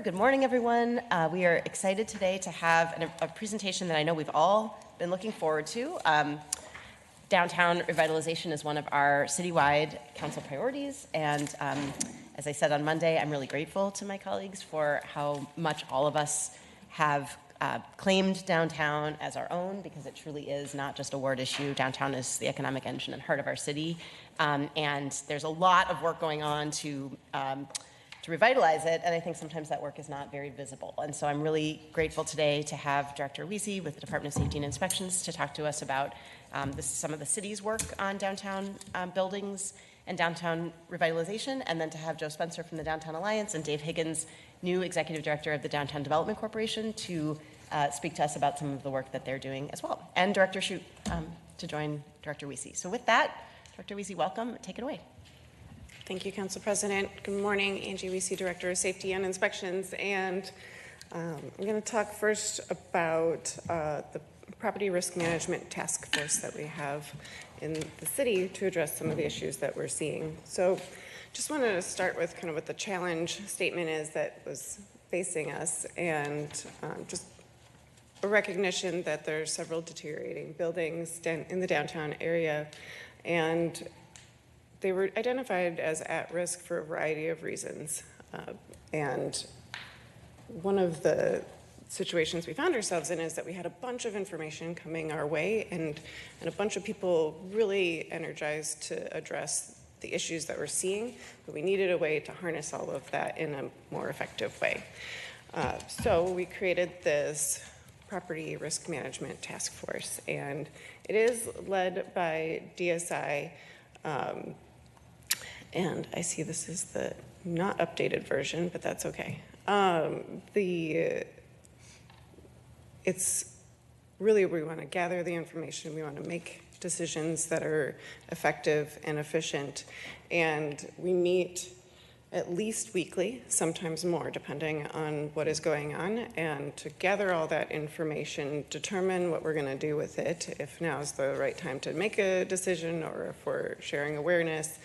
Good morning, everyone. We are excited today to have a presentation that I know we've all been looking forward to. Downtown revitalization is one of our citywide council priorities, and as I said on Monday, I'm really grateful to my colleagues for how much all of us have claimed downtown as our own, because it truly is not just a ward issue. Downtown is the economic engine and heart of our city, and there's a lot of work going on to revitalize it, and I think sometimes that work is not very visible. And so I'm really grateful today to have Director Wiese with the Department of Safety and Inspections to talk to us about some of the city's work on downtown buildings and downtown revitalization, and then to have Joe Spencer from the Downtown Alliance and Dave Higgins, new Executive Director of the Downtown Development Corporation, to speak to us about some of the work that they're doing as well, and Director Shute to join Director Wiese. So with that, Director Wiese, welcome. Take it away. Thank you, Council President. Good morning, Angie Wiese, Director of Safety and Inspections. And I'm going to talk first about the Property Risk Management Task Force that we have in the city to address some of the issues that we're seeing. So just wanted to start with kind of what the challenge statement is that was facing us, and just a recognition that there are several deteriorating buildings in the downtown area, and they were identified as at risk for a variety of reasons. And one of the situations we found ourselves in is that we had a bunch of information coming our way, and a bunch of people really energized to address the issues that we're seeing, but we needed a way to harness all of that in a more effective way. So we created this Property Risk Management Task Force, and it is led by DSI, and I see this is the not updated version, but that's okay. It's really, we want to gather the information, we want to make decisions that are effective and efficient, and we meet at least weekly, sometimes more, depending on what is going on, and to gather all that information, determine what we're going to do with it, if now is the right time to make a decision, or if we're sharing awareness.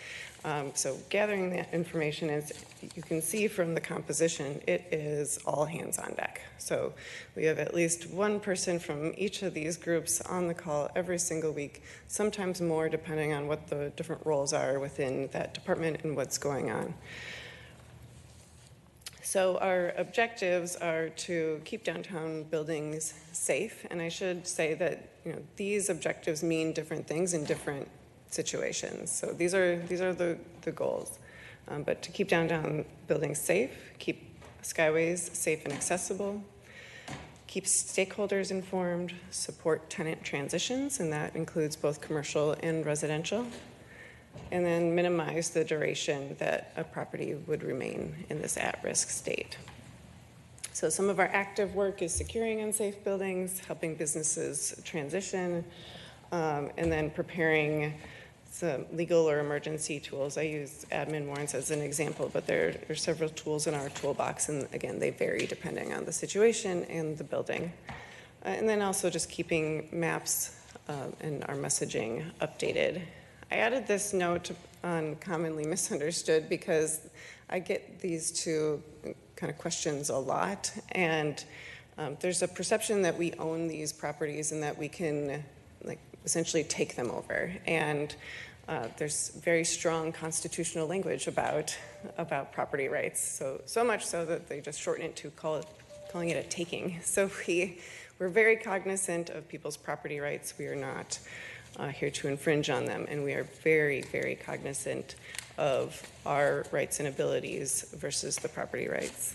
So gathering that information is, you can see from the composition, it is all hands on deck. So we have at least one person from each of these groups on the call every single week, sometimes more depending on what the different roles are within that department and what's going on. So our objectives are to keep downtown buildings safe, and I should say that these objectives mean different things in different situations. So these are the goals. But to keep downtown buildings safe, keep skyways safe and accessible, keep stakeholders informed, support tenant transitions, and that includes both commercial and residential, and then minimize the duration that a property would remain in this at-risk state. So some of our active work is securing unsafe buildings, helping businesses transition, and then preparing some legal or emergency tools. I use admin warrants as an example, but there are several tools in our toolbox, and again, they vary depending on the situation and the building. And then also just keeping maps and our messaging updated. I added this note on commonly misunderstood because I get these two kind of questions a lot, and there's a perception that we own these properties and that we can essentially take them over. And there's very strong constitutional language about property rights. So much so that they just shorten it to calling it a taking. So we're very cognizant of people's property rights. We are not here to infringe on them, and we are very, very cognizant of our rights and abilities versus the property rights.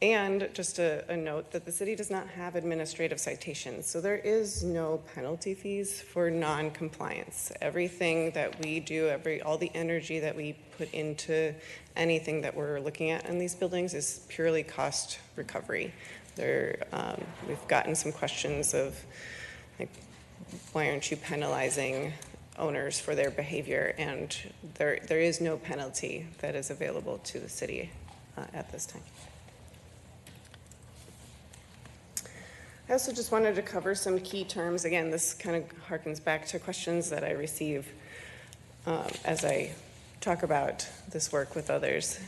And just a note that the city does not have administrative citations, so there is no penalty fees for non-compliance. Everything that we do, all the energy that we put into anything that we're looking at in these buildings is purely cost recovery. We've gotten some questions of, why aren't you penalizing owners for their behavior? And there is no penalty that is available to the city at this time. I also just wanted to cover some key terms. Again, this kind of harkens back to questions that I receive as I talk about this work with others.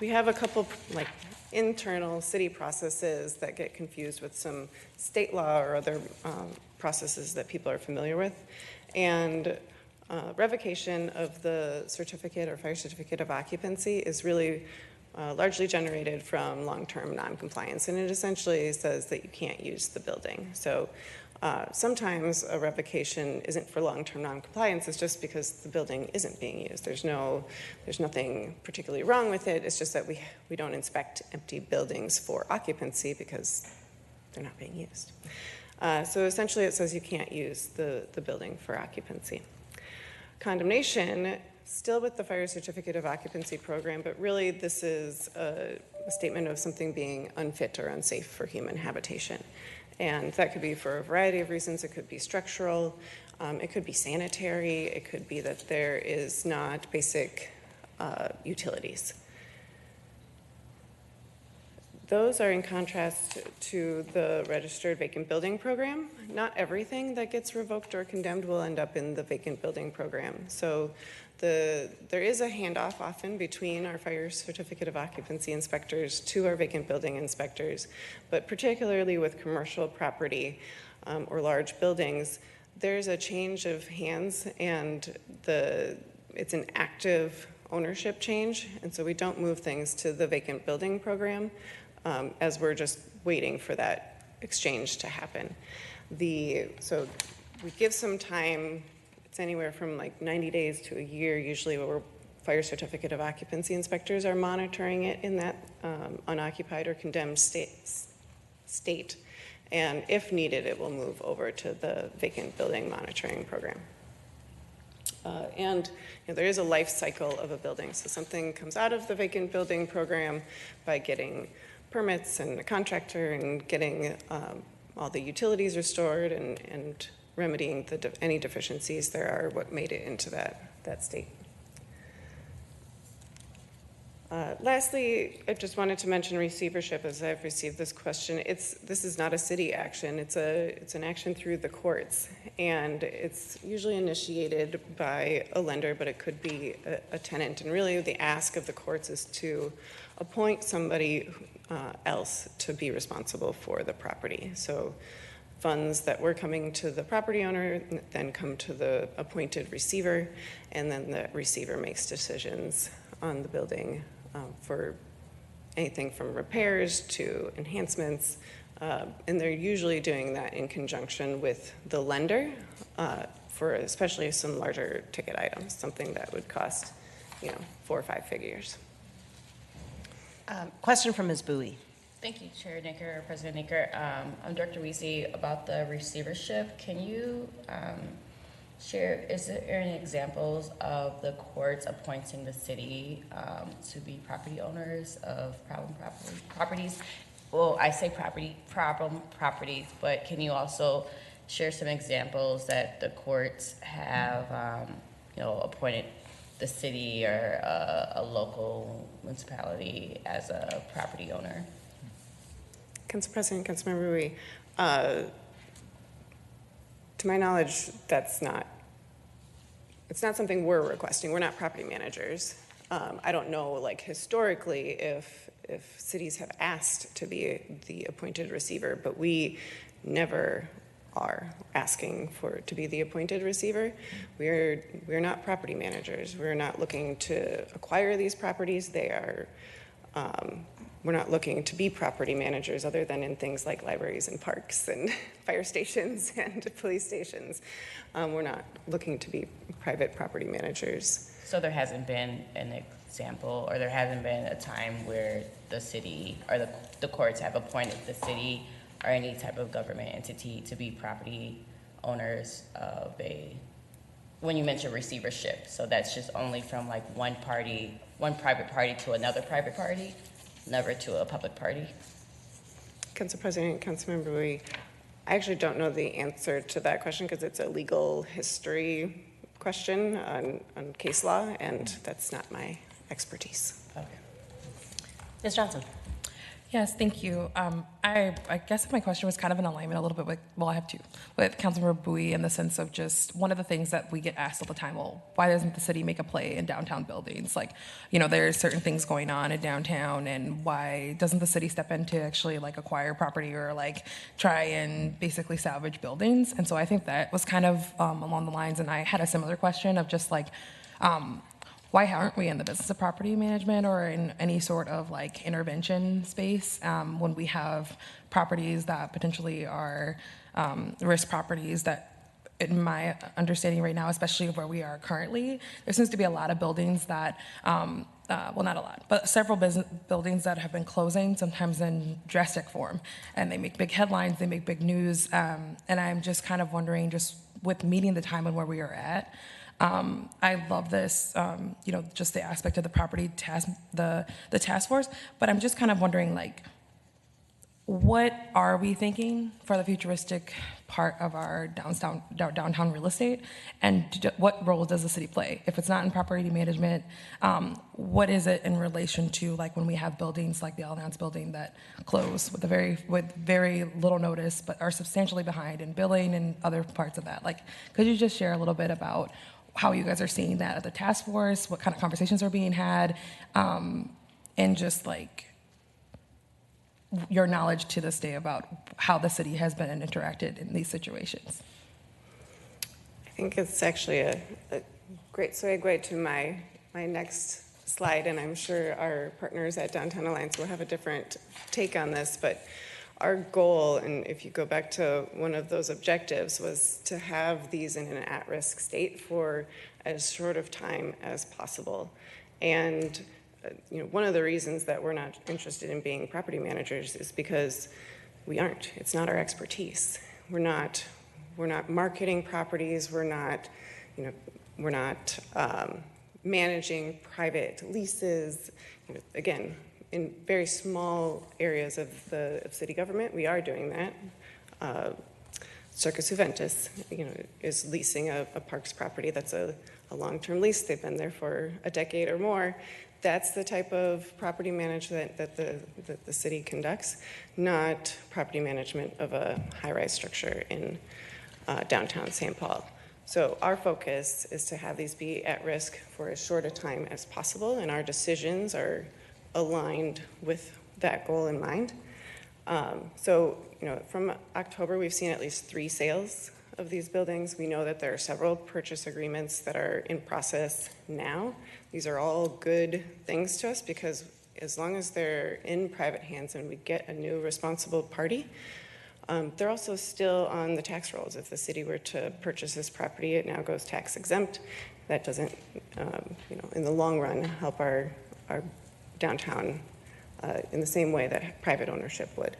we have a couple like internal city processes that get confused with some state law or other processes that people are familiar with. And revocation of the certificate or fire certificate of occupancy is really largely generated from long-term non-compliance, and it essentially says that you can't use the building. So sometimes a revocation isn't for long-term non-compliance, it's just because the building isn't being used. There's nothing particularly wrong with it, it's just that we don't inspect empty buildings for occupancy because they're not being used. So essentially it says you can't use the building for occupancy. Condemnation, still with the fire certificate of occupancy program, but really this is a statement of something being unfit or unsafe for human habitation. And that could be for a variety of reasons. It could be structural, it could be sanitary, it could be that there is not basic utilities. Those are in contrast to the registered vacant building program. Not everything that gets revoked or condemned will end up in the vacant building program. So there is a handoff often between our fire certificate of occupancy inspectors to our vacant building inspectors, but particularly with commercial property or large buildings, there's a change of hands and it's an active ownership change, and so we don't move things to the vacant building program as we're just waiting for that exchange to happen. So we give some time. It's anywhere from like 90 days to a year usually where fire certificate of occupancy inspectors are monitoring it in that unoccupied or condemned state. And if needed, it will move over to the vacant building monitoring program. And there is a life cycle of a building. So something comes out of the vacant building program by getting permits and a contractor and getting all the utilities restored and remedying any deficiencies there are what made it into that state. Lastly, I just wanted to mention receivership as I've received this question. This is not a city action, it's an action through the courts, and it's usually initiated by a lender, but it could be a tenant. And really the ask of the courts is to appoint somebody else to be responsible for the property. So funds that were coming to the property owner then come to the appointed receiver, and then the receiver makes decisions on the building for anything from repairs to enhancements, and they're usually doing that in conjunction with the lender for especially some larger ticket items, something that would cost 4 or 5 figures. Question from Ms. Bowie. Thank you, Chair Nicker, President Nicker. I'm Director Weezy. About the receivership, can you share, is there any examples of the courts appointing the city to be property owners of problem properties? Well, I say problem properties, but can you also share some examples that the courts have, appointed the city or a local municipality as a property owner? Council President, Councilmember Rui, to my knowledge, it's not something we're requesting. We're not property managers. I don't know, like historically, if cities have asked to be the appointed receiver, but we never are asking to be the appointed receiver. We're not property managers. We're not looking to acquire these properties. We're not looking to be property managers other than in things like libraries and parks and fire stations and police stations. We're not looking to be private property managers. So there hasn't been an example, or there hasn't been a time where the city or the courts have appointed the city or any type of government entity to be property owners of when you mention receivership, so that's just only from like one private party to another private party? Never to a public party? Council President, Councilmember Rui, I actually don't know the answer to that question because it's a legal history question on case law, and that's not my expertise. Okay. Ms. Johnson. Yes, thank you. I guess my question was kind of in alignment a little bit with, well, I have two, with Councilmember Bowie in the sense of just one of the things that we get asked all the time, well, why doesn't the city make a play in downtown buildings? Like, there's certain things going on in downtown, and why doesn't the city step in to actually like acquire property or like try and basically salvage buildings? And so I think that was kind of along the lines, and I had a similar question of just like, why aren't we in the business of property management or in any sort of like intervention space when we have properties that potentially are risk properties that, in my understanding right now, especially where we are currently, there seems to be a lot of buildings that, well, not a lot, but several buildings that have been closing, sometimes in drastic form, and they make big headlines, they make big news, and I'm just kind of wondering, just with meeting the time and where we are at, I love this, just the aspect of the property task, the task force. But I'm just kind of wondering, like, what are we thinking for the futuristic part of our downtown real estate, and what role does the city play? If it's not in property management, what is it in relation to like when we have buildings like the Allianz building that close with very little notice, but are substantially behind in billing and other parts of that? Like, could you just share a little bit about how you guys are seeing that at the task force, what kind of conversations are being had, and just like your knowledge to this day about how the city has been interacted in these situations? I think it's actually a great segue to my next slide, and I'm sure our partners at Downtown Alliance will have a different take on this, but our goal, and if you go back to one of those objectives, was to have these in an at-risk state for as short of time as possible. And one of the reasons that we're not interested in being property managers is because we aren't. It's not our expertise. We're not marketing properties. We're not managing private leases. Again, in very small areas of city government, we are doing that. Circus Juventus, is leasing a parks property that's a long-term lease. They've been there for a decade or more. That's the type of property management that the city conducts, not property management of a high-rise structure in downtown St. Paul. So our focus is to have these be at risk for as short a time as possible, and our decisions are aligned with that goal in mind. From October, we've seen at least 3 sales of these buildings. We know that there are several purchase agreements that are in process now. These are all good things to us because as long as they're in private hands and we get a new responsible party, they're also still on the tax rolls. If the city were to purchase this property, it now goes tax exempt. That doesn't, in the long run, help our downtown in the same way that private ownership would.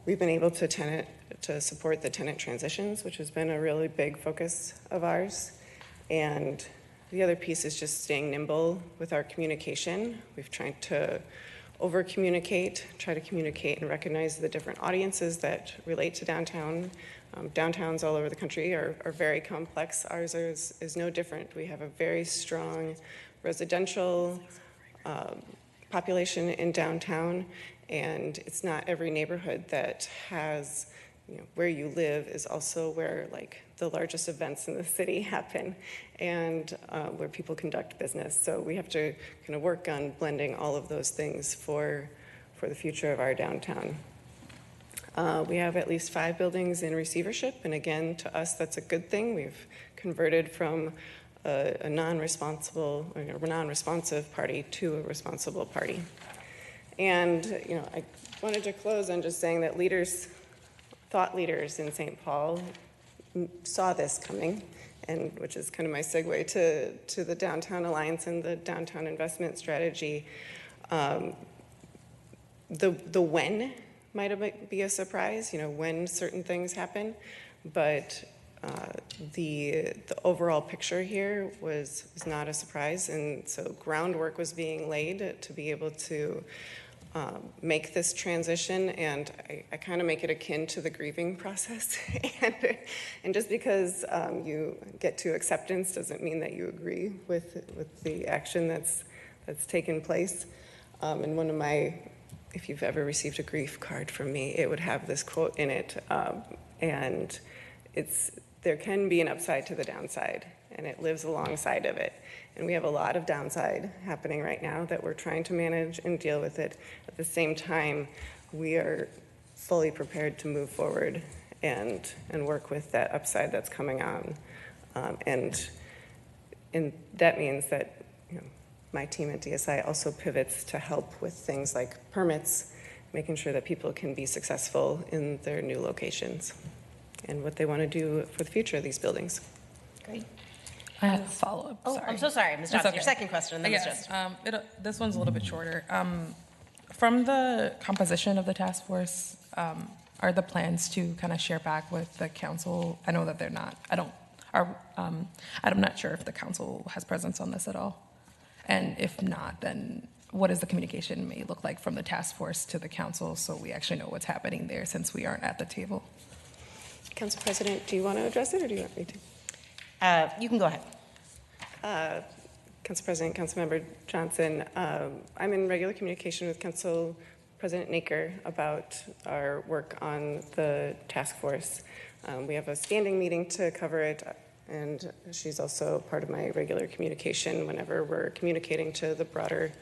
We've been able to support the tenant transitions, which has been a really big focus of ours. And the other piece is just staying nimble with our communication. We've tried to over-communicate, try to communicate and recognize the different audiences that relate to downtown. Downtowns all over the country are very complex. Ours is no different. We have a very strong residential population in downtown, and it's not every neighborhood that has, where you live is also where like the largest events in the city happen and where people conduct business. So we have to kind of work on blending all of those things for the future of our downtown. We have at least 5 buildings in receivership, and again, to us, that's a good thing. We've converted from a non-responsive party to a responsible party. And I wanted to close on just saying that thought leaders in St. Paul saw this coming, and which is kind of my segue to the Downtown Alliance and the downtown investment strategy. The when might be a surprise, when certain things happen, but the overall picture here was not a surprise, and so groundwork was being laid to be able to make this transition, and I kind of make it akin to the grieving process. and just because you get to acceptance doesn't mean that you agree with the action that's taken place. And one of my if you've ever received a grief card from me, it would have this quote in it. And there can be an upside to the downside, and it lives alongside of it. And we have a lot of downside happening right now that we're trying to manage and deal with it. At the same time, we are fully prepared to move forward and work with that upside that's coming on. And that means that my team at DSI also pivots to help with things like permits, making sure that people can be successful in their new locations and what they want to do for the future of these buildings. Great. I have a follow-up. Oh, Sorry. I'm so sorry, Ms. It's Johnson. okay. Your second question, and then Ms. Yes, Jost. this one's a little bit shorter. From the composition of the task force, are the plans to kind of share back with the council? I know that they're not. I'm not sure if the council has presence on this at all. And if not, then what does the communication may look like from the task force to the council so we actually know what's happening there since we aren't at the table? Council President, do you want to address it or do you want me to? You can go ahead. Council President, Councilmember Johnson, I'm in regular communication with Council President Naker about our work on the task force. We have a standing meeting to cover it, and she's also part of my regular communication whenever we're communicating to the broader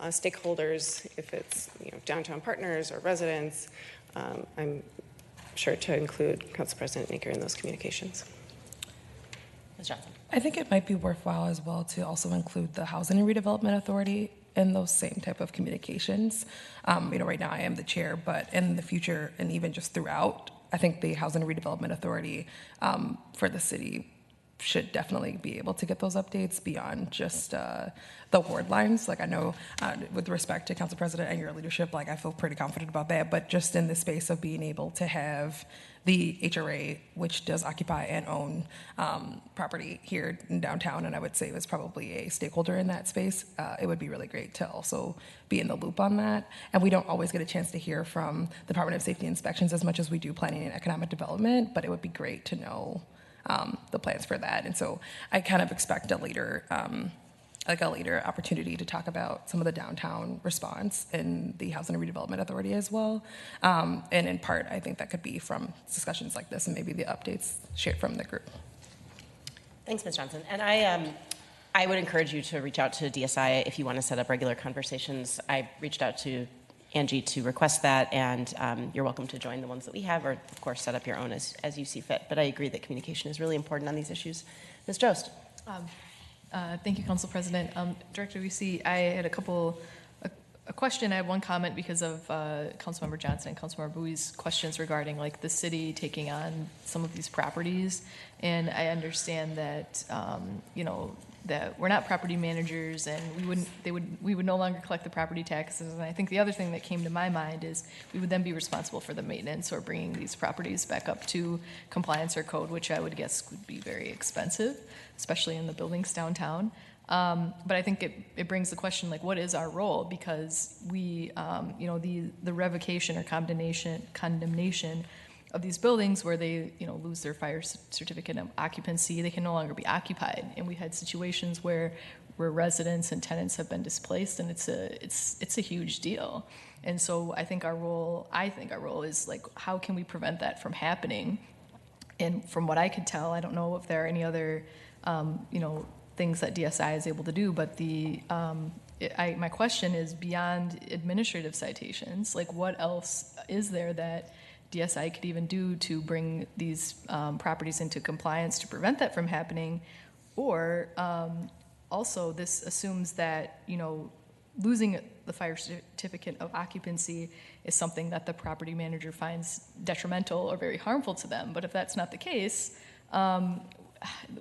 stakeholders, if it's downtown partners or residents. I'm sure to include Council President Naker in those communications. Ms. Johnson. I think it might be worthwhile as well to also include the Housing and Redevelopment Authority in those same type of communications. Right now I am the chair, but in the future and even just throughout, I think the Housing and Redevelopment Authority for the city should definitely be able to get those updates beyond just the ward lines. Like I know with respect to Council President and your leadership, like I feel pretty confident about that, but just in the space of being able to have the HRA, which does occupy and own property here in downtown, and I would say was probably a stakeholder in that space, it would be really great to also be in the loop on that. And we don't always get a chance to hear from the Department of Safety Inspections as much as we do planning and economic development, but it would be great to know the plans for that. And so I kind of expect a later opportunity to talk about some of the downtown response in the Housing and Redevelopment Authority as well. And in part, I think that could be from discussions like this and maybe the updates shared from the group. Thanks, Ms. Johnson. And I would encourage you to reach out to DSI if you want to set up regular conversations. I reached out to Angie to request that, and you're welcome to join the ones that we have, or of course set up your own as you see fit. But I agree that communication is really important on these issues. Ms. Jost. Thank you, Council President. Director Weese, I had a question. I had one comment because of Councilmember Johnson and Councilmember Bowie's questions regarding like the city taking on some of these properties. And I understand that, that we're not property managers and we would no longer collect the property taxes. And I think the other thing that came to my mind is we would then be responsible for the maintenance or bringing these properties back up to compliance or code, which I would guess would be very expensive, especially in the buildings downtown. But I think it brings the question, like, what is our role? Because we, the revocation or condemnation of these buildings where they, lose their fire certificate of occupancy, they can no longer be occupied. And we had situations where residents and tenants have been displaced, and it's a huge deal. And so I think our role is like, how can we prevent that from happening? And from what I could tell, I don't know if there are any other, things that DSI is able to do, but my question is beyond administrative citations, like what else is there that DSI could even do to bring these properties into compliance to prevent that from happening? Or also this assumes that, losing the fire certificate of occupancy is something that the property manager finds detrimental or very harmful to them. But if that's not the case,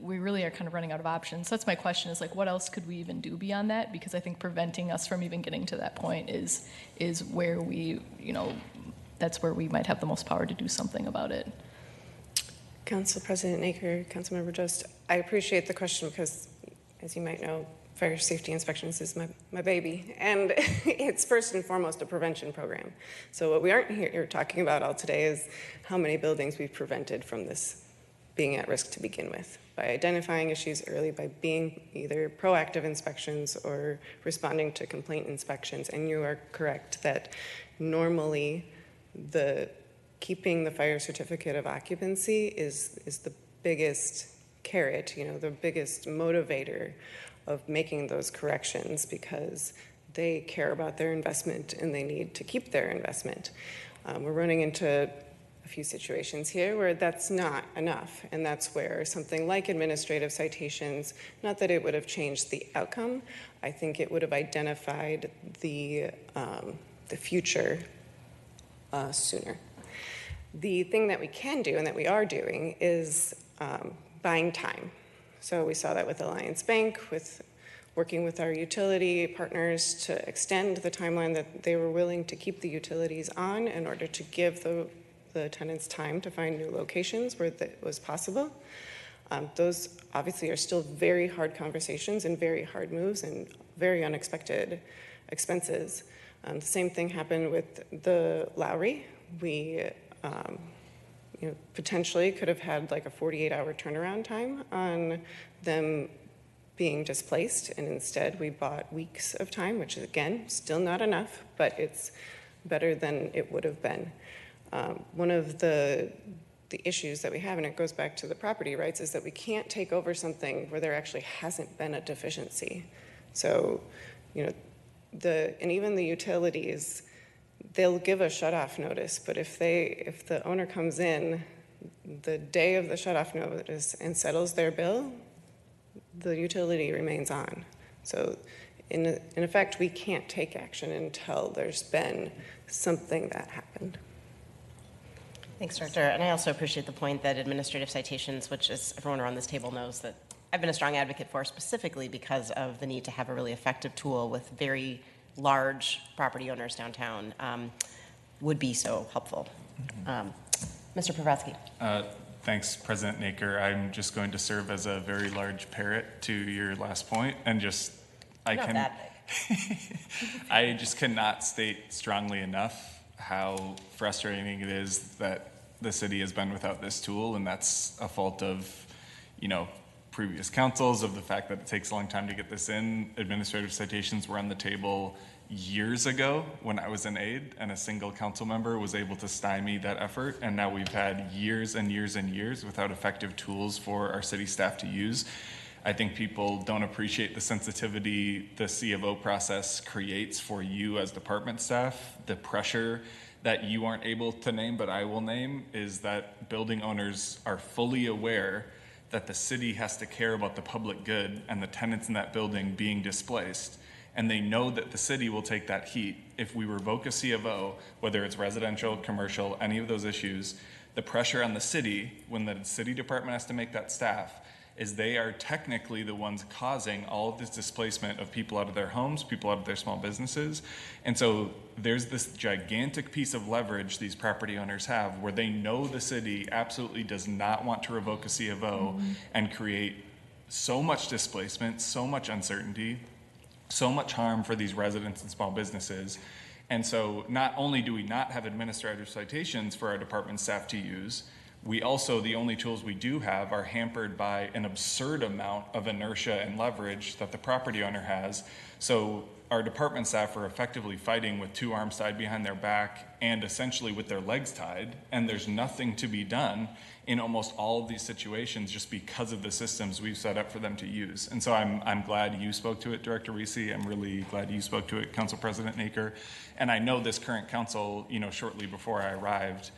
we really are kind of running out of options. So that's my question, is like, what else could we even do beyond that? Because I think preventing us from even getting to that point is where we, that's where we might have the most power to do something about it. Council President Naker, Councilmember Jost, I appreciate the question because, as you might know, fire safety inspections is my baby, and it's first and foremost a prevention program. So what we aren't here talking about all today is how many buildings we've prevented from this being at risk to begin with. by identifying issues early, by being either proactive inspections or responding to complaint inspections. And you are correct that normally keeping the fire certificate of occupancy is the biggest carrot, the biggest motivator of making those corrections, because they care about their investment and they need to keep their investment. We're running into a few situations here where that's not enough, and that's where something like administrative citations, not that it would have changed the outcome, I think it would have identified the future sooner. The thing that we can do and that we are doing is buying time. So we saw that with Alliance Bank, with working with our utility partners to extend the timeline that they were willing to keep the utilities on in order to give the tenants time to find new locations where that was possible. Those obviously are still very hard conversations and very hard moves and very unexpected expenses. The same thing happened with the Lowry. We potentially could have had like a 48-hour turnaround time on them being displaced, and instead we bought weeks of time, which is, again, still not enough, but it's better than it would have been. One of the issues that we have, and it goes back to the property rights, is that we can't take over something where there actually hasn't been a deficiency. So, and even the utilities, they'll give a shut-off notice, but if the owner comes in the day of the shut-off notice and settles their bill, the utility remains on. So in effect, we can't take action until there's been something that happened. Thanks, Director. And I also appreciate the point that administrative citations, which, as everyone around this table knows, that I've been a strong advocate for, specifically because of the need to have a really effective tool with very large property owners downtown, would be so helpful. Mr. Pravatsky. Thanks, President Naker. I'm just going to serve as a very large parrot to your last point, and I just cannot state strongly enough how frustrating it is that the city has been without this tool, and that's a fault of, previous councils, of the fact that it takes a long time to get this in. Administrative citations were on the table years ago when I was an aide, and a single council member was able to stymie that effort, and now we've had years and years and years without effective tools for our city staff to use. I think people don't appreciate the sensitivity the C of O process creates for you as department staff. The pressure that you aren't able to name, but I will name, is that building owners are fully aware that the city has to care about the public good and the tenants in that building being displaced. And they know that the city will take that heat. If we revoke a C of O, whether it's residential, commercial, any of those issues, the pressure on the city, when the city department has to make that staff, is they are technically the ones causing all of this displacement of people out of their homes, people out of their small businesses. And so there's this gigantic piece of leverage these property owners have where they know the city absolutely does not want to revoke a C of O and create so much displacement, so much uncertainty, so much harm for these residents and small businesses. And so not only do we not have administrative citations for our department staff to use, we also, the only tools we do have are hampered by an absurd amount of inertia and leverage that the property owner has. So our department staff are effectively fighting with two arms tied behind their back and essentially with their legs tied, and there's nothing to be done in almost all of these situations just because of the systems we've set up for them to use. And so I'm glad you spoke to it, Director Reese. I'm really glad you spoke to it, Council President Naker. And I know this current council, shortly before I arrived,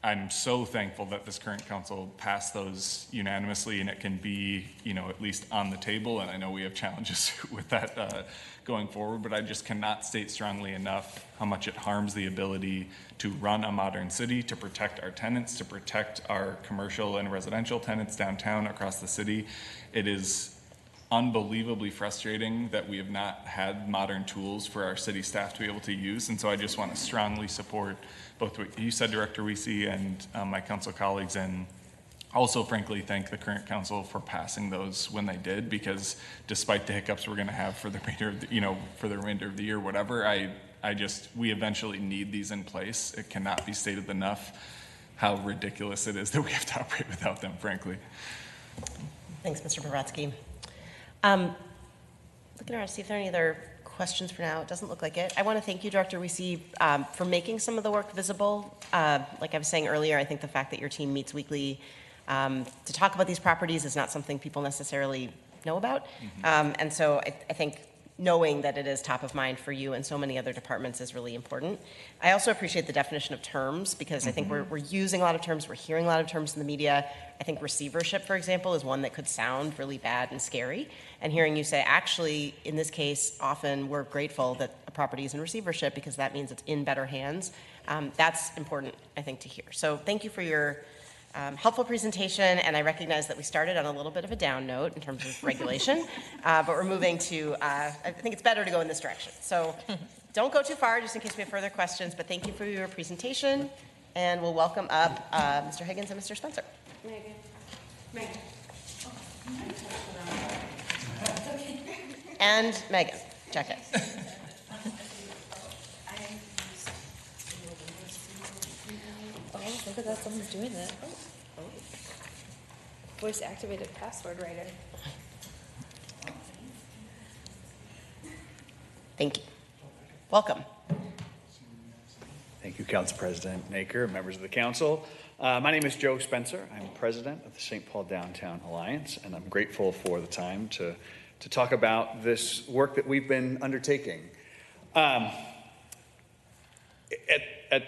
I'm so thankful that this current council passed those unanimously, and it can be, at least on the table. And I know we have challenges with that going forward, but I just cannot state strongly enough how much it harms the ability to run a modern city, to protect our tenants, to protect our commercial and residential tenants downtown across the city. It is unbelievably frustrating that we have not had modern tools for our city staff to be able to use. And so I just want to strongly support both what you said, Director Reese, and my council colleagues, and also frankly thank the current council for passing those when they did, because despite the hiccups we're going to have for the remainder of the, for the remainder of the year, whatever, we eventually need these in place. It cannot be stated enough how ridiculous it is that we have to operate without them, frankly. Thanks, Mr. Boratsky. Looking around to see if there are any other questions for now. It doesn't look like it. I want to thank you, Director Weesey, for making some of the work visible. Like I was saying earlier, I think the fact that your team meets weekly to talk about these properties is not something people necessarily know about. And so I think knowing that it is top of mind for you and so many other departments is really important. I also appreciate the definition of terms because I think we're using a lot of terms, we're hearing a lot of terms in the media. I think receivership, for example, is one that could sound really bad and scary. And hearing you say, actually, in this case, often we're grateful that a property is in receivership because that means it's in better hands. That's important, I think, to hear. So thank you for your helpful presentation, and I recognize that we started on a little bit of a down note in terms of regulation, but we're moving to, I think it's better to go in this direction. So don't go too far, just in case we have further questions, but thank you for your presentation, and we'll welcome up Mr. Higgins and Mr. Spencer. Megan. And Megan, check it. Oh, look at that, someone's doing that. Oh. Voice activated password writer. Thank you. Welcome. Thank you, Council President Naker, members of the council. My name is Joe Spencer. I'm president of the St. Paul Downtown Alliance, and I'm grateful for the time to talk about this work that we've been undertaking. At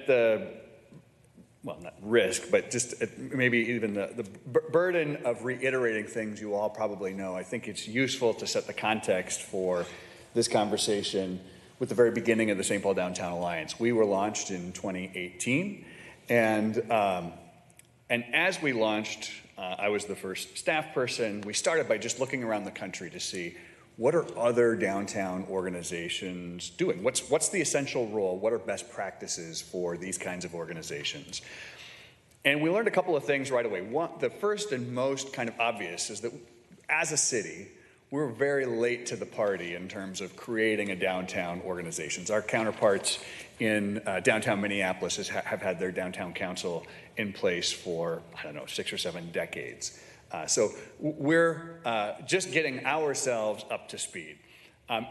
the, well, not risk, but just maybe even the burden of reiterating things you all probably know, I think it's useful to set the context for this conversation with the very beginning of the St. Paul Downtown Alliance. We were launched in 2018, and as we launched, I was the first staff person. We started by just looking around the country to see what are other downtown organizations doing? What's the essential role? What are best practices for these kinds of organizations? And we learned a couple of things right away. One, the first and most kind of obvious is that as a city, we're very late to the party in terms of creating a downtown organizations. Our counterparts in downtown Minneapolis have had their downtown council in place for, 6 or 7 decades. So we're just getting ourselves up to speed.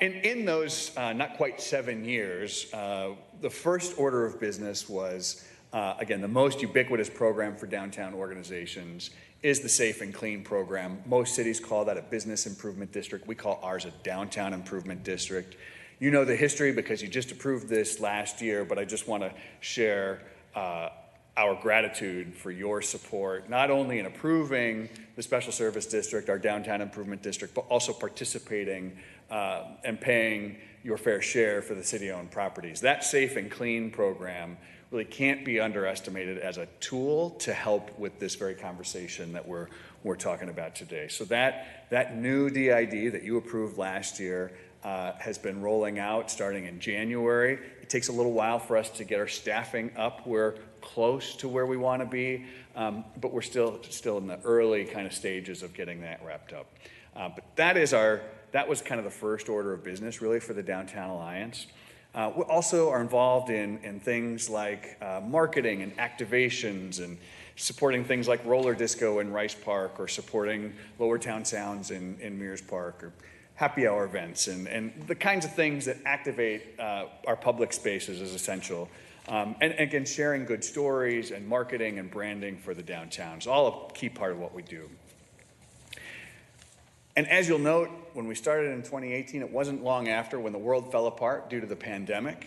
In those not quite 7 years, the first order of business was, again, the most ubiquitous program for downtown organizations is the Safe and Clean program. Most cities call that a business improvement district. We call ours a downtown improvement district. You know the history because you just approved this last year, but I just want to share our gratitude for your support, not only in approving the Special Service District, our downtown improvement district, but also participating and paying your fair share for the city-owned properties. That Safe and Clean program really can't be underestimated as a tool to help with this very conversation that we're talking about today. So that new DID that you approved last year has been rolling out starting in January. It takes a little while for us to get our staffing up. We're close to where we want to be, but we're still in the early kind of stages of getting that wrapped up. But that was kind of the first order of business really for the Downtown Alliance. We also are involved in things like marketing and activations and supporting things like roller disco in Rice Park or supporting Lower Town Sounds in Mears Park or happy hour events and the kinds of things that activate our public spaces is essential. And again, sharing good stories and marketing and branding for the downtown is all a key part of what we do. And as you'll note, when we started in 2018, it wasn't long after when the world fell apart due to the pandemic,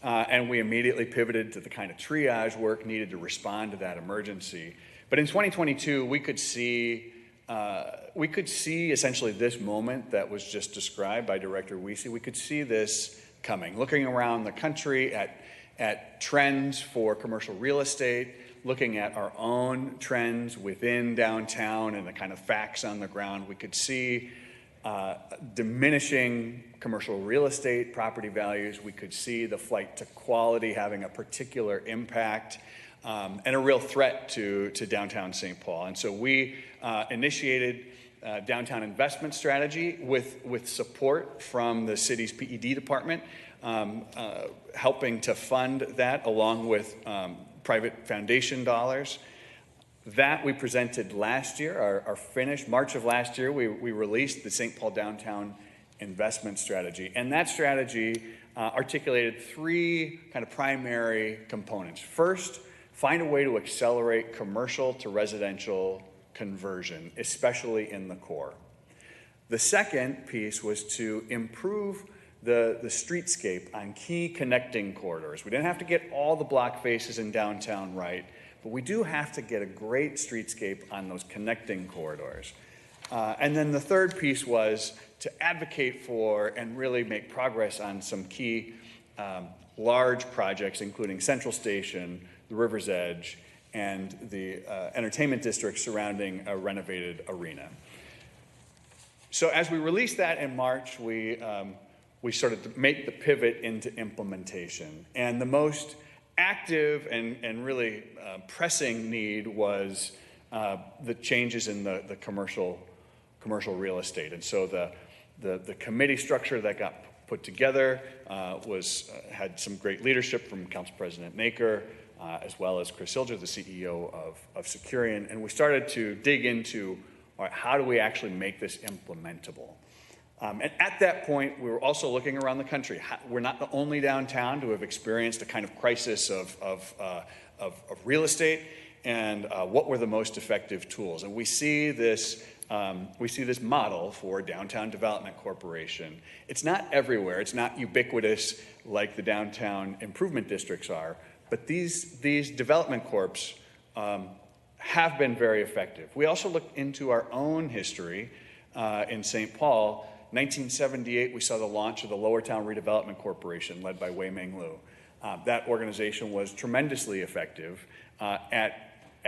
and we immediately pivoted to the kind of triage work needed to respond to that emergency. But in 2022, we could see essentially this moment that was just described by Director Weesey. We could see this coming, looking around the country at trends for commercial real estate, looking at our own trends within downtown and the kind of facts on the ground. We could see diminishing commercial real estate property values. We could see the flight to quality having a particular impact and a real threat to downtown St. Paul. And so we initiated downtown investment strategy with support from the city's PED department, helping to fund that along with private foundation dollars. That we presented last year, our finish, March of last year, we released the St. Paul Downtown Investment Strategy. And that strategy articulated three kind of primary components. First, find a way to accelerate commercial to residential conversion, especially in the core. The second piece was to improve the streetscape on key connecting corridors. We didn't have to get all the block faces in downtown right, but we do have to get a great streetscape on those connecting corridors. And then the third piece was to advocate for and really make progress on some key large projects, including Central Station, the River's Edge, and the entertainment district surrounding a renovated arena. So as we released that in March, we started to make the pivot into implementation. And the most active and really pressing need was the changes in the commercial real estate. And so the committee structure that got put together had some great leadership from Council President Naker, as well as Chris Silger, the CEO of Securian. And we started to dig into, all right, how do we actually make this implementable? And at that point, we were also looking around the country. We're not the only downtown to have experienced a kind of crisis of real estate, and what were the most effective tools. And we see this model for Downtown Development Corporation. It's not everywhere. It's not ubiquitous like the downtown improvement districts are, but these development corps have been very effective. We also looked into our own history in St. Paul. 1978, we saw the launch of the Lower Town Redevelopment Corporation, led by Wei Meng Lu. That organization was tremendously effective at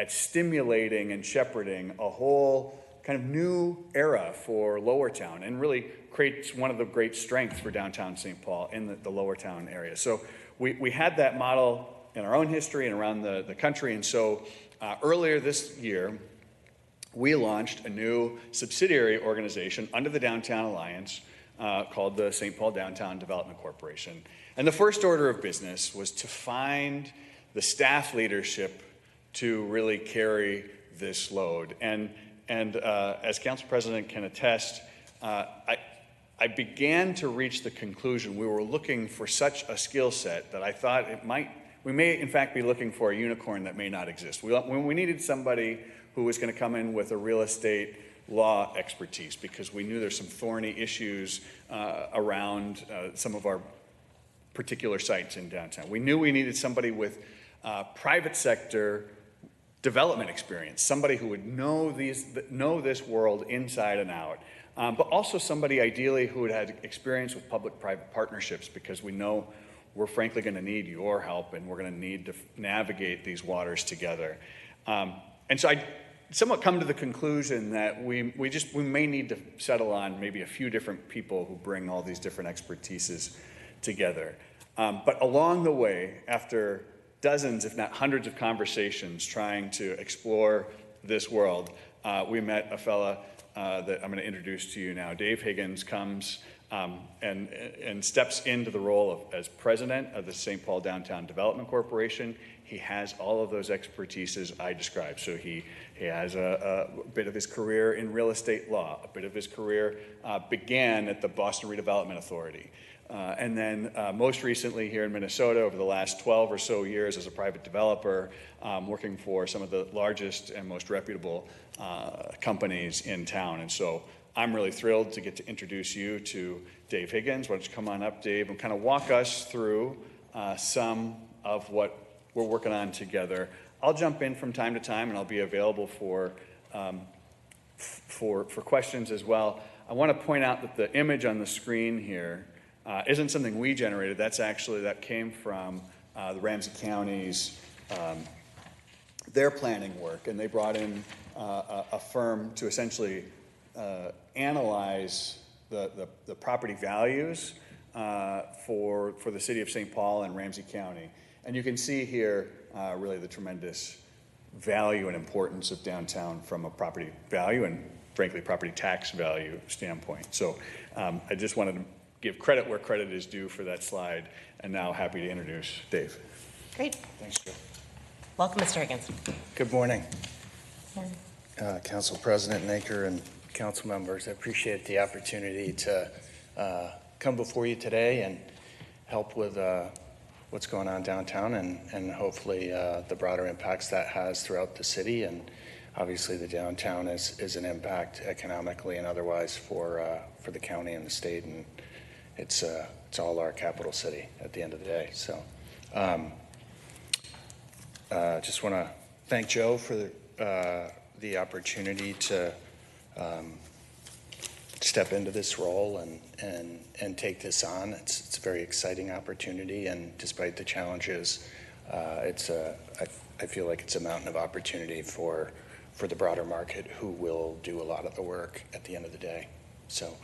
stimulating and shepherding a whole kind of new era for Lower Town, and really creates one of the great strengths for downtown St. Paul in the Lower Town area. So we had that model in our own history and around the country, and so earlier this year, we launched a new subsidiary organization under the Downtown Alliance called the St. Paul Downtown Development Corporation. And the first order of business was to find the staff leadership to really carry this load. And as Council President can attest, I began to reach the conclusion we were looking for such a skill set that I thought we may in fact be looking for a unicorn that may not exist. We needed somebody who was going to come in with a real estate law expertise, because we knew there's some thorny issues around some of our particular sites in downtown. We knew we needed somebody with private sector development experience, somebody who would know this world inside and out, but also somebody ideally who had had experience with public-private partnerships, because we know we're frankly going to need your help, and we're going to need to navigate these waters together. And so I somewhat come to the conclusion that we may need to settle on maybe a few different people who bring all these different expertises together. But along the way, after dozens, if not hundreds of conversations trying to explore this world, we met a fella that I'm going to introduce to you now. Dave Higgins comes and steps into the role as president of the St. Paul Downtown Development Corporation. He has all of those expertises I described. So he has a bit of his career in real estate law. A bit of his career began at the Boston Redevelopment Authority. And then most recently here in Minnesota, over the last 12 or so years as a private developer, working for some of the largest and most reputable companies in town. And so I'm really thrilled to get to introduce you to Dave Higgins. Why don't you come on up, Dave, and kind of walk us through some of what we're working on together. I'll jump in from time to time, and I'll be available for questions as well. I want to point out that the image on the screen here isn't something we generated. That came from the Ramsey County's their planning work, and they brought in a firm to essentially analyze the property values for the city of St. Paul and Ramsey County. And you can see here really the tremendous value and importance of downtown from a property value and, frankly, property tax value standpoint. So I just wanted to give credit where credit is due for that slide, and now happy to introduce Dave. Great. Thanks, Joe. Welcome, Mr. Higgins. Good morning. Council President Naker and council members, I appreciate the opportunity to come before you today and help with what's going on downtown and hopefully the broader impacts that has throughout the city. And obviously the downtown is an impact economically and otherwise for the county and the state, and it's all our capital city at the end of the day. So just want to thank Joe for the opportunity to step into this role and take this on. It's a very exciting opportunity, and despite the challenges, I feel like it's a mountain of opportunity for the broader market, who will do a lot of the work at the end of the day. So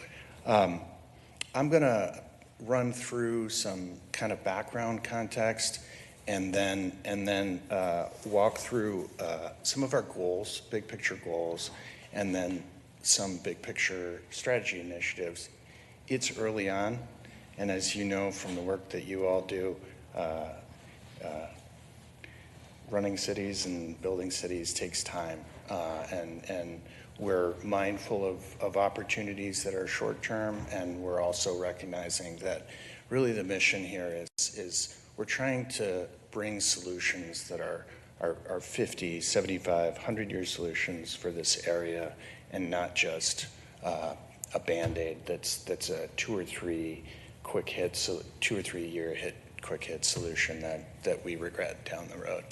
I'm going to run through some kind of background context and then walk through some of our goals, big picture goals, and then some big picture strategy initiatives. It's early on, and as you know from the work that you all do, running cities and building cities takes time, and we're mindful of opportunities that are short term, and we're also recognizing that really the mission here is we're trying to bring solutions that are 50, 75, 100-year solutions for this area, and not just a Band-Aid that's a 2 or 3 quick hits, so 2 or 3 year quick hit solution that we regret down the road.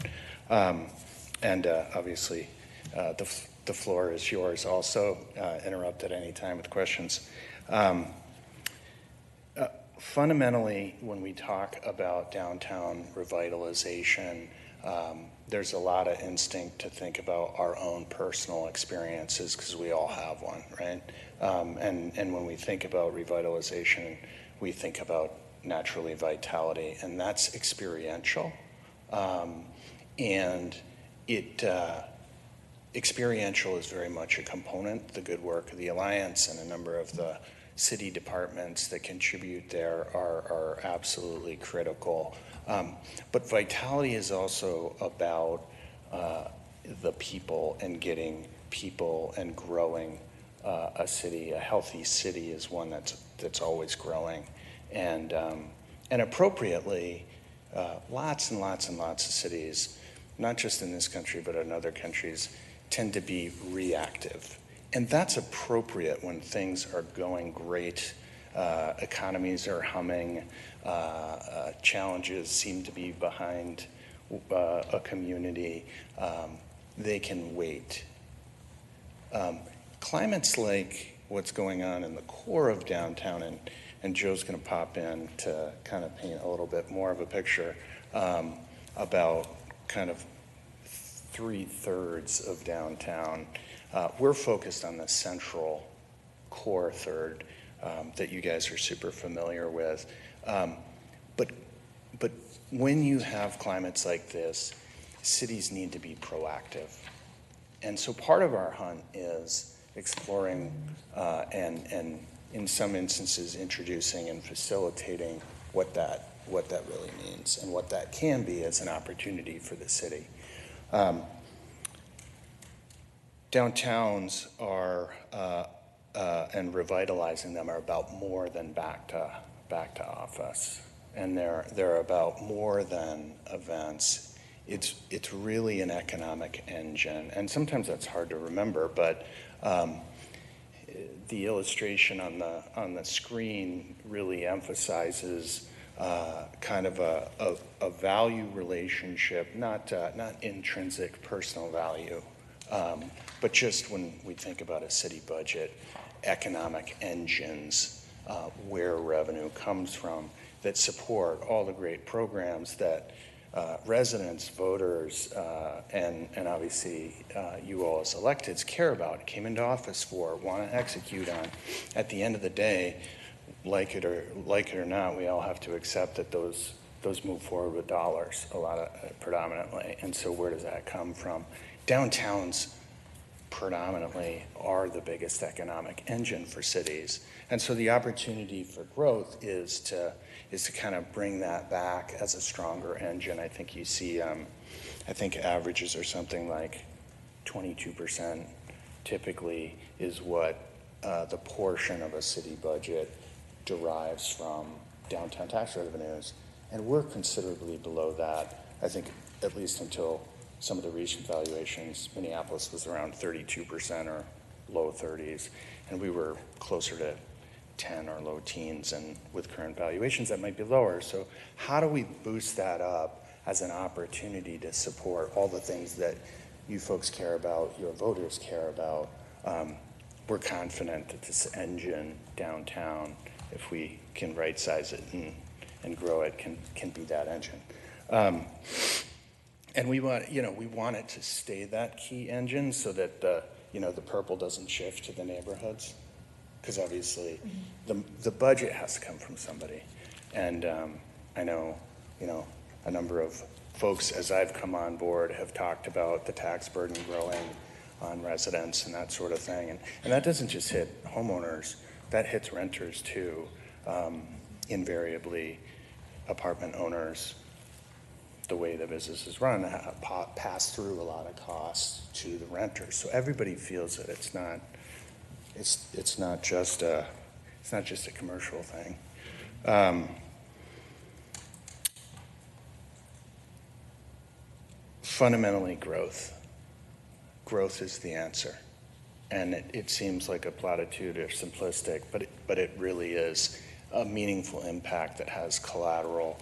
And obviously the floor is yours also. Interrupt at any time with questions. Fundamentally, when we talk about downtown revitalization, there's a lot of instinct to think about our own personal experiences, because we all have one, right? And when we think about revitalization, we think about naturally vitality, and that's experiential. And experiential is very much a component. The good work of the Alliance and a number of the city departments that contribute there are absolutely critical. But vitality is also about the people and getting people and growing a city. A healthy city is one that's always growing. And appropriately, lots and lots and lots of cities, not just in this country but in other countries, tend to be reactive. And that's appropriate when things are going great, economies are humming, challenges seem to be behind a community. They can wait. Climates like what's going on in the core of downtown, and Joe's going to pop in to kind of paint a little bit more of a picture about kind of 3/3 of downtown. We're focused on the central core third that you guys are super familiar with. But when you have climates like this, cities need to be proactive. And so part of our hunt is exploring and in some instances introducing and facilitating what that really means and what that can be as an opportunity for the city. Downtowns are and revitalizing them are about more than back to office, and they're about more than events. It's really an economic engine, and sometimes that's hard to remember, but the illustration on the screen really emphasizes kind of a value relationship, not intrinsic personal value, but just when we think about a city budget, economic engines, where revenue comes from, that support all the great programs that residents, voters, and obviously you all as electeds care about, came into office for, want to execute on. At the end of the day, like it or not, we all have to accept that those move forward with dollars, predominantly. And so where does that come from? Downtowns predominantly are the biggest economic engine for cities. And so the opportunity for growth is to kind of bring that back as a stronger engine. I think you see, I think averages are something like 22% typically is what the portion of a city budget derives from downtown tax revenues. And we're considerably below that. I think at least until some of the recent valuations, Minneapolis was around 32% or low 30s, and we were closer to 10 or low teens, and with current valuations that might be lower. So how do we boost that up as an opportunity to support all the things that you folks care about, your voters care about? We're confident that this engine downtown, if we can right size it and grow it, can be that engine. And we want it to stay that key engine so that the purple doesn't shift to the neighborhoods, because obviously the budget has to come from somebody. And I know a number of folks, as I've come on board, have talked about the tax burden growing on residents and that sort of thing. And that doesn't just hit homeowners, that hits renters too. Invariably, apartment owners, the way the business is run, pass through a lot of costs to the renters. So everybody feels that it's not just a commercial thing. Fundamentally, growth is the answer. And it seems like a platitude or simplistic, but it really is a meaningful impact that has collateral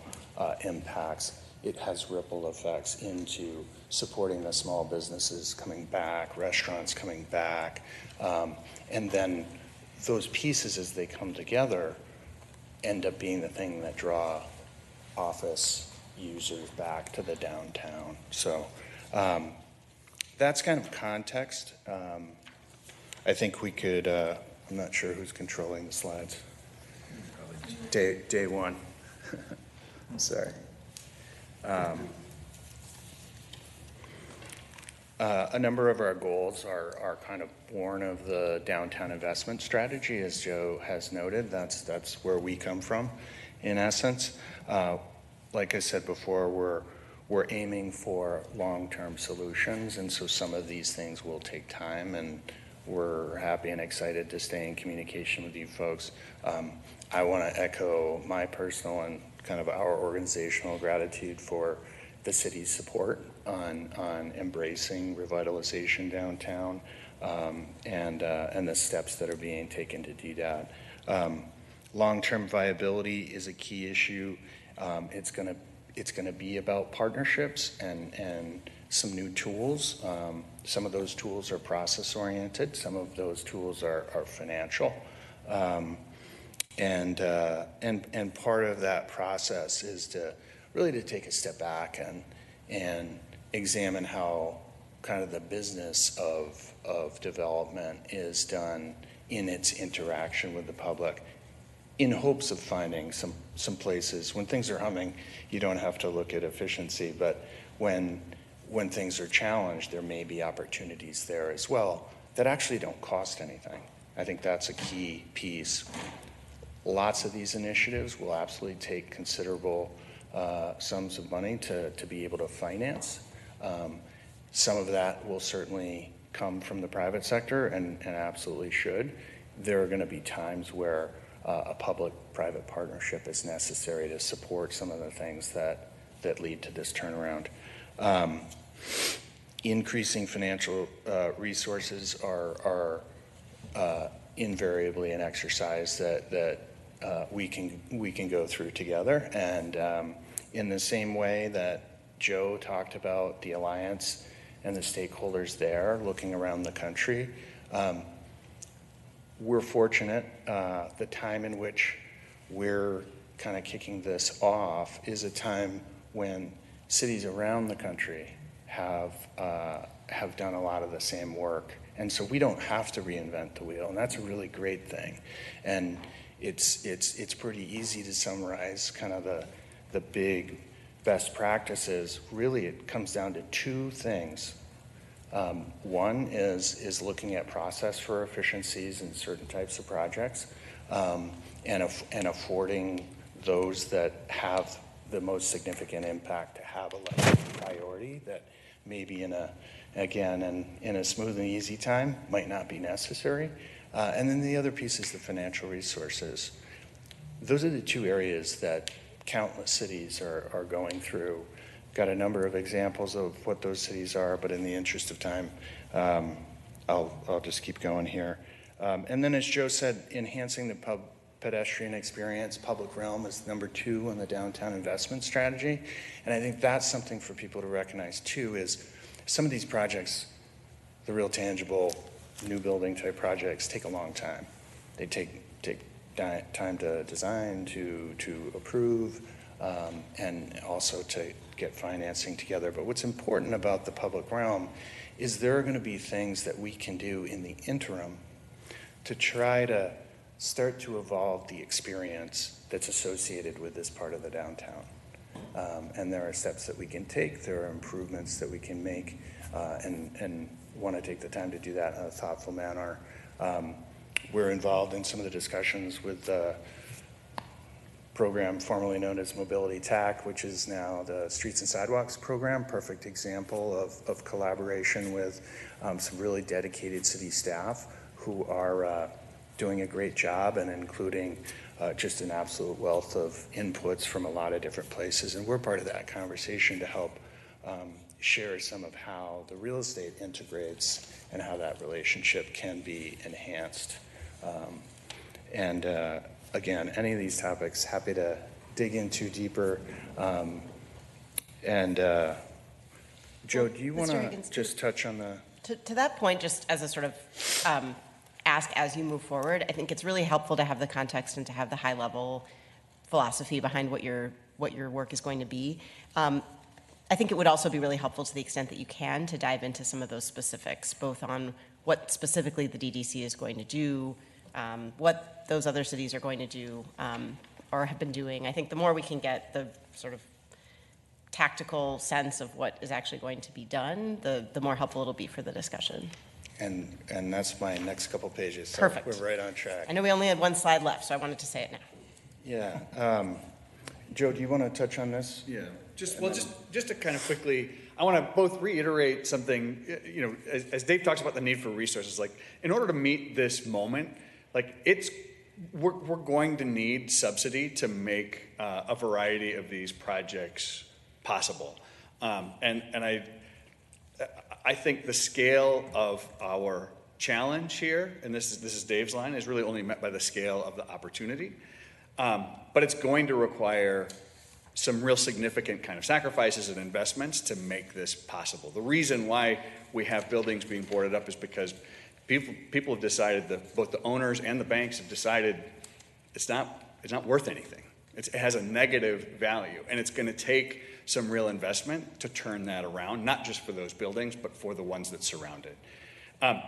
impacts. It has ripple effects into supporting the small businesses coming back, restaurants coming back, and then those pieces, as they come together, end up being the thing that draw office users back to the downtown. So that's kind of context. I think we could, I'm not sure who's controlling the slides. Day one. Sorry. A number of our goals are kind of born of the downtown investment strategy, as Joe has noted. That's where we come from, in essence. Like I said before, we're aiming for long-term solutions, and so some of these things will take time, and we're happy and excited to stay in communication with you folks. I want to echo my personal and kind of our organizational gratitude for the city's support on embracing revitalization downtown, and the steps that are being taken to do that. Long-term viability is a key issue. It's gonna be about partnerships and some new tools. Some of those tools are process-oriented. Some of those tools are financial. And part of that process is to really take a step back and examine how kind of the business of development is done in its interaction with the public, in hopes of finding some places. When things are humming, you don't have to look at efficiency, but when things are challenged, there may be opportunities there as well that actually don't cost anything. I think that's a key piece. Lots of these initiatives will absolutely take considerable sums of money to be able to finance. Some of that will certainly come from the private sector and absolutely should. There are going to be times where a public-private partnership is necessary to support some of the things that lead to this turnaround. Increasing financial resources are invariably an exercise that we can go through together. And in the same way that Joe talked about the Alliance and the stakeholders there looking around the country, we're fortunate. The time in which we're kind of kicking this off is a time when cities around the country have done a lot of the same work. And so we don't have to reinvent the wheel, and that's a really great thing. And it's pretty easy to summarize kind of the big best practices. Really, it comes down to two things. One is looking at process for efficiencies in certain types of projects, and affording those that have the most significant impact to have a level of priority that maybe in a smooth and easy time might not be necessary. And then the other piece is the financial resources. Those are the two areas that countless cities are going through. Got a number of examples of what those cities are, but in the interest of time, I'll just keep going here. And then, as Joe said, enhancing the pedestrian experience, public realm is number 2 on the downtown investment strategy. And I think that's something for people to recognize too, is some of these projects, the real tangible new building type projects, take a long time. They take time to design, to approve, and also to get financing together. But what's important about the public realm is there are going to be things that we can do in the interim to try to start to evolve the experience that's associated with this part of the downtown. And there are steps that we can take, there are improvements that we can make, and want to take the time to do that in a thoughtful manner. We're involved in some of the discussions with the program formerly known as Mobility TAC, which is now the Streets and Sidewalks program, perfect example of collaboration with some really dedicated city staff who are doing a great job, and including just an absolute wealth of inputs from a lot of different places. And we're part of that conversation to help share some of how the real estate integrates and how that relationship can be enhanced. Again, any of these topics, happy to dig into deeper. Joe, do you want to just touch on the... To that point, just as a sort of ask as you move forward, I think it's really helpful to have the context and to have the high-level philosophy behind what your work is going to be. I think it would also be really helpful, to the extent that you can, to dive into some of those specifics, both on what specifically the DDC is going to do, what those other cities are going to do or have been doing. I think the more we can get the sort of tactical sense of what is actually going to be done, the more helpful it'll be for the discussion. And that's my next couple pages. So Perfect. We're right on track. I know we only had one slide left, so I wanted to say it now. Yeah. Joe, do you want to touch on this? Yeah. Just to kind of quickly, I want to both reiterate something, as Dave talks about the need for resources, like in order to meet this moment, like we're going to need subsidy to make a variety of these projects possible. And I think the scale of our challenge here, and this is Dave's line, is really only met by the scale of the opportunity. But it's going to require some real significant kind of sacrifices and investments to make this possible. The reason why we have buildings being boarded up is because people have decided, both the owners and the banks have decided it's not worth anything. It has a negative value, and it's going to take some real investment to turn that around, not just for those buildings, but for the ones that surround it.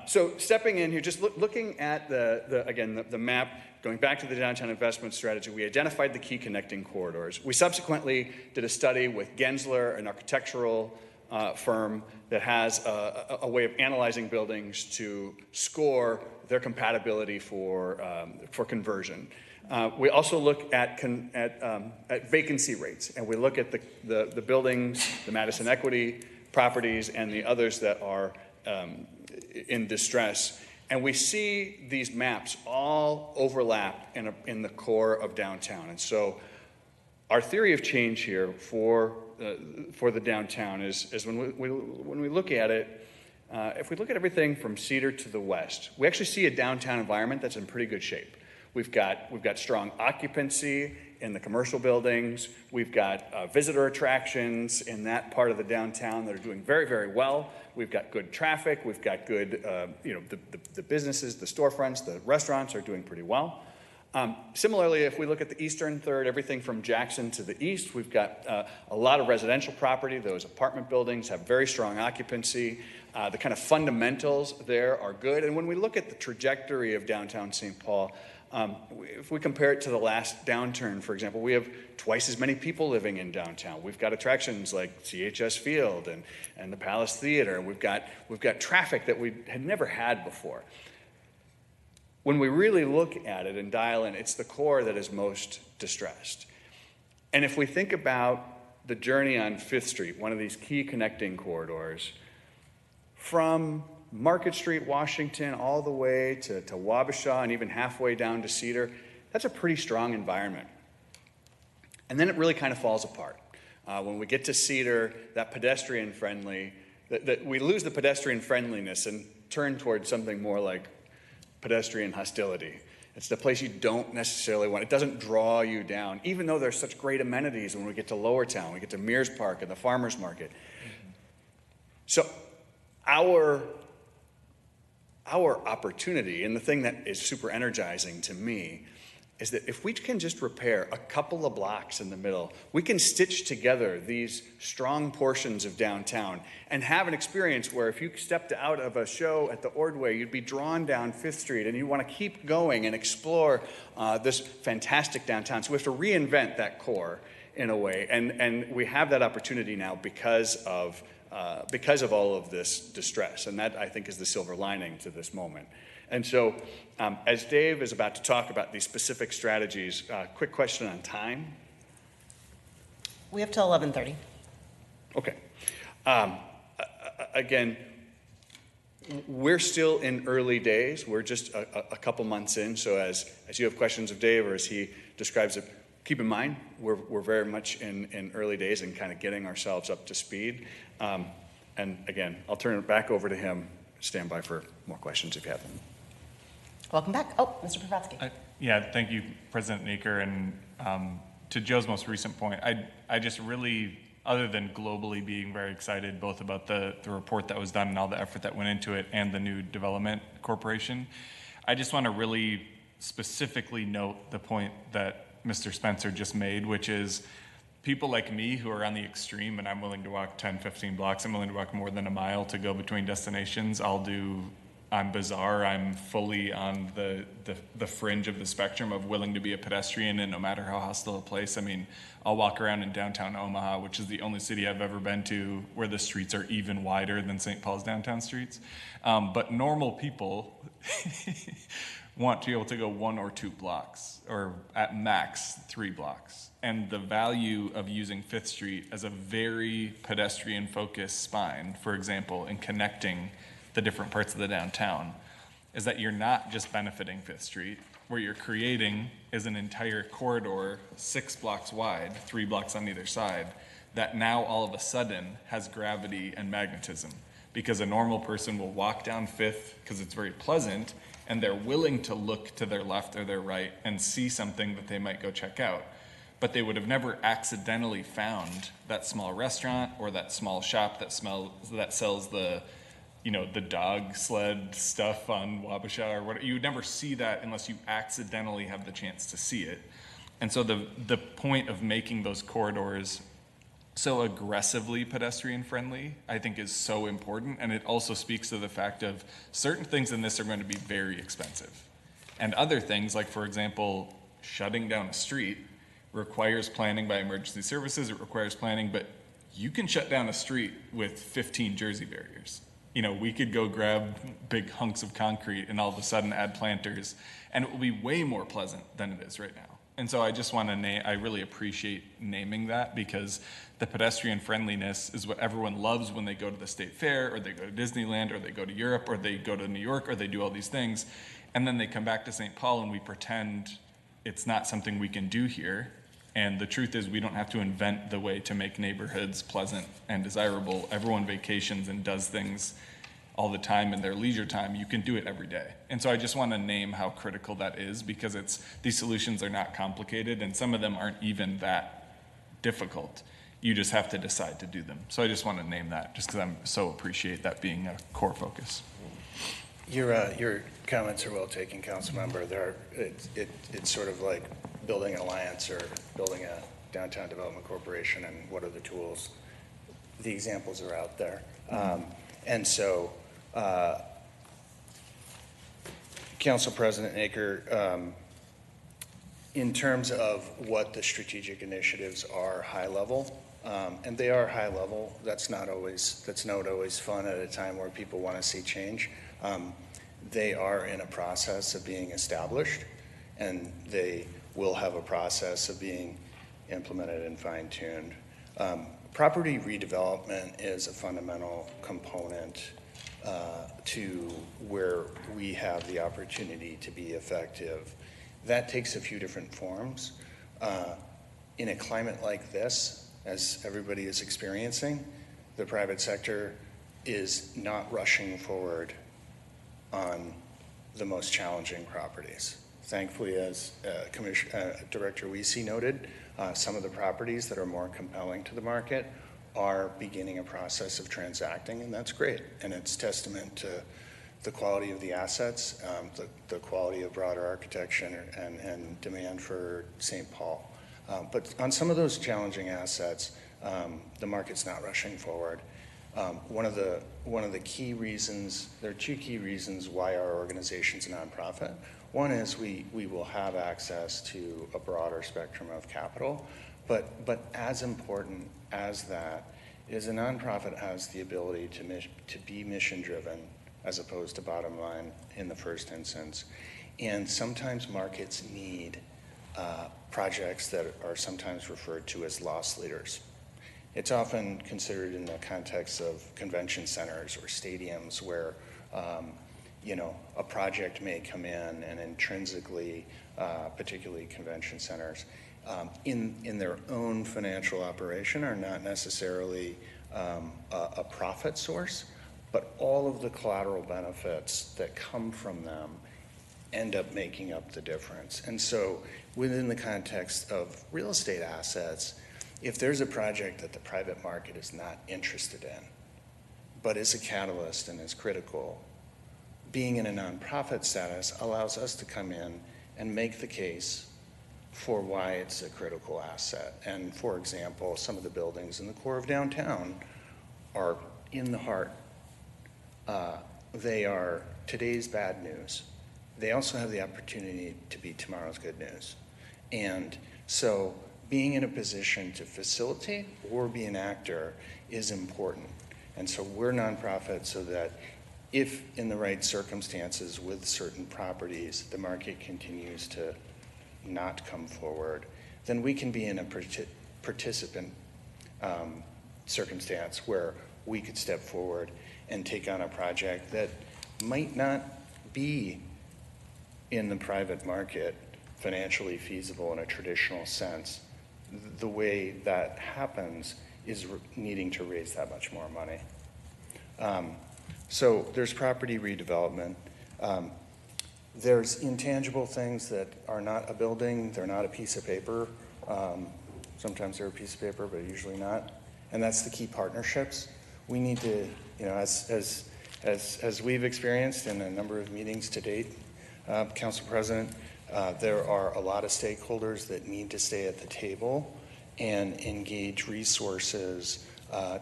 So stepping in here, just looking at the map, going back to the downtown investment strategy, we identified the key connecting corridors. We subsequently did a study with Gensler, an architectural firm that has a way of analyzing buildings to score their compatibility for conversion. We also look at vacancy rates, and we look at the buildings, the Madison Equity properties, and the others that are in distress. And we see these maps all overlap in the core of downtown. And so our theory of change here for the downtown is when we look at it, if we look at everything from Cedar to the west, we actually see a downtown environment that's in pretty good shape. We've got strong occupancy in the commercial buildings. We've got visitor attractions in that part of the downtown that are doing very, very well. We've got good traffic. We've got good, the businesses, the storefronts, the restaurants are doing pretty well. Similarly, if we look at the eastern third, everything from Jackson to the east, we've got a lot of residential property. Those apartment buildings have very strong occupancy. The kind of fundamentals there are good. And when we look at the trajectory of downtown St. Paul, if we compare it to the last downturn, for example, we have twice as many people living in downtown. We've got attractions like CHS Field and the Palace Theater. We've got traffic that we had never had before. When we really look at it and dial in, it's the core that is most distressed. And if we think about the journey on Fifth Street, one of these key connecting corridors, from Market Street, Washington, all the way to Wabasha and even halfway down to Cedar, that's a pretty strong environment. And then it really kind of falls apart. When we get to Cedar, that pedestrian friendly, that we lose the pedestrian friendliness and turn towards something more like pedestrian hostility. It's the place you don't necessarily want. It doesn't draw you down, even though there's such great amenities when we get to Lower Town, we get to Mears Park and the Farmers Market. So our opportunity, and the thing that is super energizing to me, is that if we can just repair a couple of blocks in the middle, we can stitch together these strong portions of downtown and have an experience where if you stepped out of a show at the Ordway, you'd be drawn down Fifth Street and you want to keep going and explore this fantastic downtown. So we have to reinvent that core in a way, and we have that opportunity now because of all of this distress, and that, I think, is the silver lining to this moment. And so, as Dave is about to talk about these specific strategies, quick question on time. We have till 11:30. Okay. Again, we're still in early days. We're just a couple months in, so as you have questions of Dave or as he describes it, keep in mind, we're very much in early days and kind of getting ourselves up to speed. And again, I'll turn it back over to him. Stand by for more questions if you have them. Welcome back. Oh, Mr. Pravatsky. Yeah, thank you, President Naker. And to Joe's most recent point, I just really, other than globally being very excited both about the report that was done and all the effort that went into it and the new development corporation, I just want to really specifically note the point that Mr. Spencer just made, which is people like me who are on the extreme, and I'm willing to walk 10, 15 blocks, I'm willing to walk more than a mile to go between destinations. I'm bizarre. I'm fully on the fringe of the spectrum of willing to be a pedestrian, and no matter how hostile a place. I mean, I'll walk around in downtown Omaha, which is the only city I've ever been to where the streets are even wider than St. Paul's downtown streets. But normal people want to be able to go 1 or 2 blocks, or at max 3 blocks. And the value of using Fifth Street as a very pedestrian-focused spine, for example, in connecting the different parts of the downtown, is that you're not just benefiting Fifth Street. Where you're creating is an entire corridor 6 blocks wide, 3 blocks on either side, that now all of a sudden has gravity and magnetism. Because a normal person will walk down Fifth because it's very pleasant, and they're willing to look to their left or their right and see something that they might go check out. But they would have never accidentally found that small restaurant or that small shop that sells the dog sled stuff on Wabasha or whatever. You would never see that unless you accidentally have the chance to see it. And so the point of making those corridors so aggressively pedestrian friendly, I think, is so important. And it also speaks to the fact of certain things in this are going to be very expensive. And other things, like, for example, shutting down a street requires planning by emergency services. It requires planning, but you can shut down a street with 15 Jersey barriers. We could go grab big hunks of concrete and all of a sudden add planters, and it will be way more pleasant than it is right now. And so I just want to I really appreciate naming that, because the pedestrian friendliness is what everyone loves when they go to the state fair, or they go to Disneyland, or they go to Europe, or they go to New York, or they do all these things. And then they come back to St. Paul and we pretend it's not something we can do here. And the truth is, we don't have to invent the way to make neighborhoods pleasant and desirable. Everyone vacations and does things all the time in their leisure time. You can do it every day. And so I just want to name how critical that is, because these solutions are not complicated, and some of them aren't even that difficult. You just have to decide to do them. So I just want to name that, just because I so appreciate that being a core focus. Your comments are well taken, Councilmember. It's sort of like building an alliance or building a downtown development corporation, and what are the tools? The examples are out there. And so, Council President Naker, in terms of what the strategic initiatives are high level, and they are high level, that's not always fun at a time where people want to see change. They are in a process of being established, and they will have a process of being implemented and fine-tuned. Property redevelopment is a fundamental component to where we have the opportunity to be effective. That takes a few different forms. In a climate like this, as everybody is experiencing, the private sector is not rushing forward on the most challenging properties. Thankfully, as Director Wiese noted, some of the properties that are more compelling to the market are beginning a process of transacting, and that's great. And it's testament to the quality of the assets, the quality of broader architecture and demand for St. Paul. But on some of those challenging assets, the market's not rushing forward. One of the key reasons, there are two key reasons why our organization's a nonprofit. One is we will have access to a broader spectrum of capital, but as important as that is a nonprofit has the ability to be mission-driven as opposed to bottom line in the first instance. And sometimes markets need projects that are sometimes referred to as loss leaders. It's often considered in the context of convention centers or stadiums where a project may come in and intrinsically, particularly convention centers, in their own financial operation are not necessarily a profit source, but all of the collateral benefits that come from them end up making up the difference. And so within the context of real estate assets, if there's a project that the private market is not interested in, but is a catalyst and is critical, being in a nonprofit status allows us to come in and make the case for why it's a critical asset. And for example, some of the buildings in the core of downtown are in the heart. They are today's bad news. They also have the opportunity to be tomorrow's good news. And so being in a position to facilitate or be an actor is important. And so we're nonprofit so that if in the right circumstances with certain properties, the market continues to not come forward, then we can be in a participant circumstance where we could step forward and take on a project that might not be in the private market financially feasible in a traditional sense. The way that happens is needing to raise that much more money. So there's property redevelopment. There's intangible things that are not a building, they're not a piece of paper. Sometimes they're a piece of paper, but usually not. And that's the key partnerships. We need to, as we've experienced in a number of meetings to date, Council President, there are a lot of stakeholders that need to stay at the table and engage resources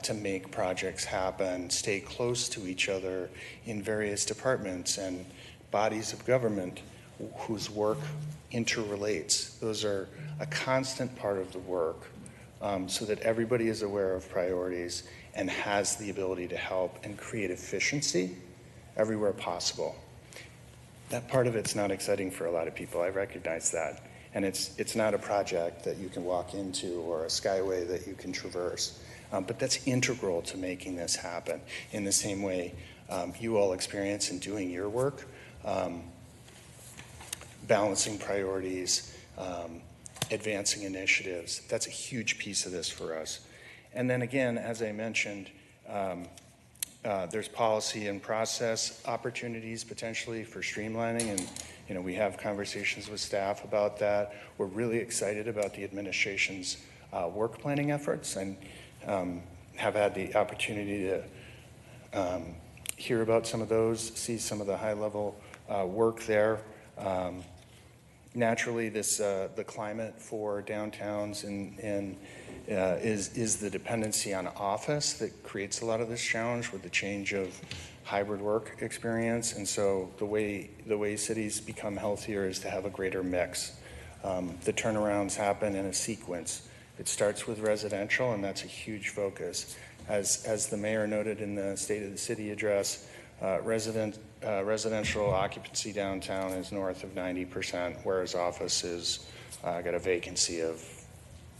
to make projects happen, stay close to each other in various departments and bodies of government whose work interrelates. Those are a constant part of the work so that everybody is aware of priorities and has the ability to help and create efficiency everywhere possible. That part of it's not exciting for a lot of people. I recognize that. And it's not a project that you can walk into or a skyway that you can traverse. But that's integral to making this happen in the same way you all experience in doing your work, balancing priorities, advancing initiatives. That's a huge piece of this for us. And then again, as I mentioned, there's policy and process opportunities potentially for streamlining, and we have conversations with staff about that. We're really excited about the administration's work planning efforts and have had the opportunity to hear about some of those, see some of the high-level work there. Naturally, the climate for downtowns is the dependency on office that creates a lot of this challenge with the change of hybrid work experience. And so the way cities become healthier is to have a greater mix. The turnarounds happen in a sequence. It starts with residential, and that's a huge focus. As the mayor noted in the State of the City address, residential occupancy downtown is north of 90%, whereas office is got a vacancy of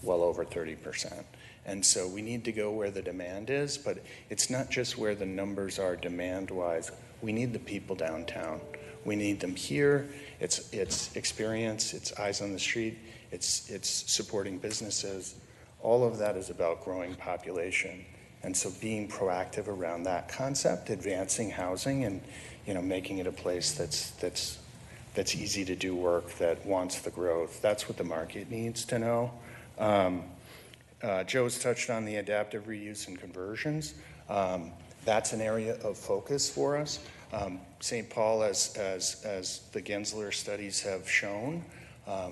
well over 30%. And so we need to go where the demand is, but it's not just where the numbers are demand-wise. We need the people downtown. We need them here. It's experience, it's eyes on the street, it's supporting businesses. All of that is about growing population. And so being proactive around that concept, advancing housing and, making it a place that's easy to do work, that wants the growth. That's what the market needs to know. Joe's touched on the adaptive reuse and conversions. That's an area of focus for us. St. Paul, as the Gensler studies have shown,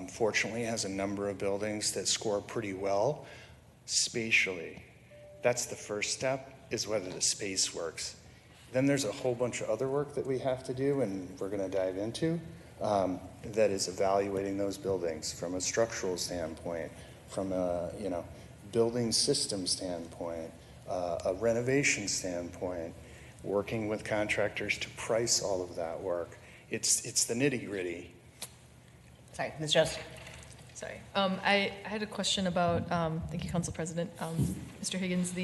fortunately has a number of buildings that score pretty well spatially. That's the first step, is whether the space works. Then there's a whole bunch of other work that we have to do, and we're going to dive into, that is evaluating those buildings from a structural standpoint, from a building system standpoint, a renovation standpoint, working with contractors to price all of that work. It's the nitty-gritty. Sorry, Ms. Jones. Sorry. I had a question about, thank you, Council President. Mr. Higgins,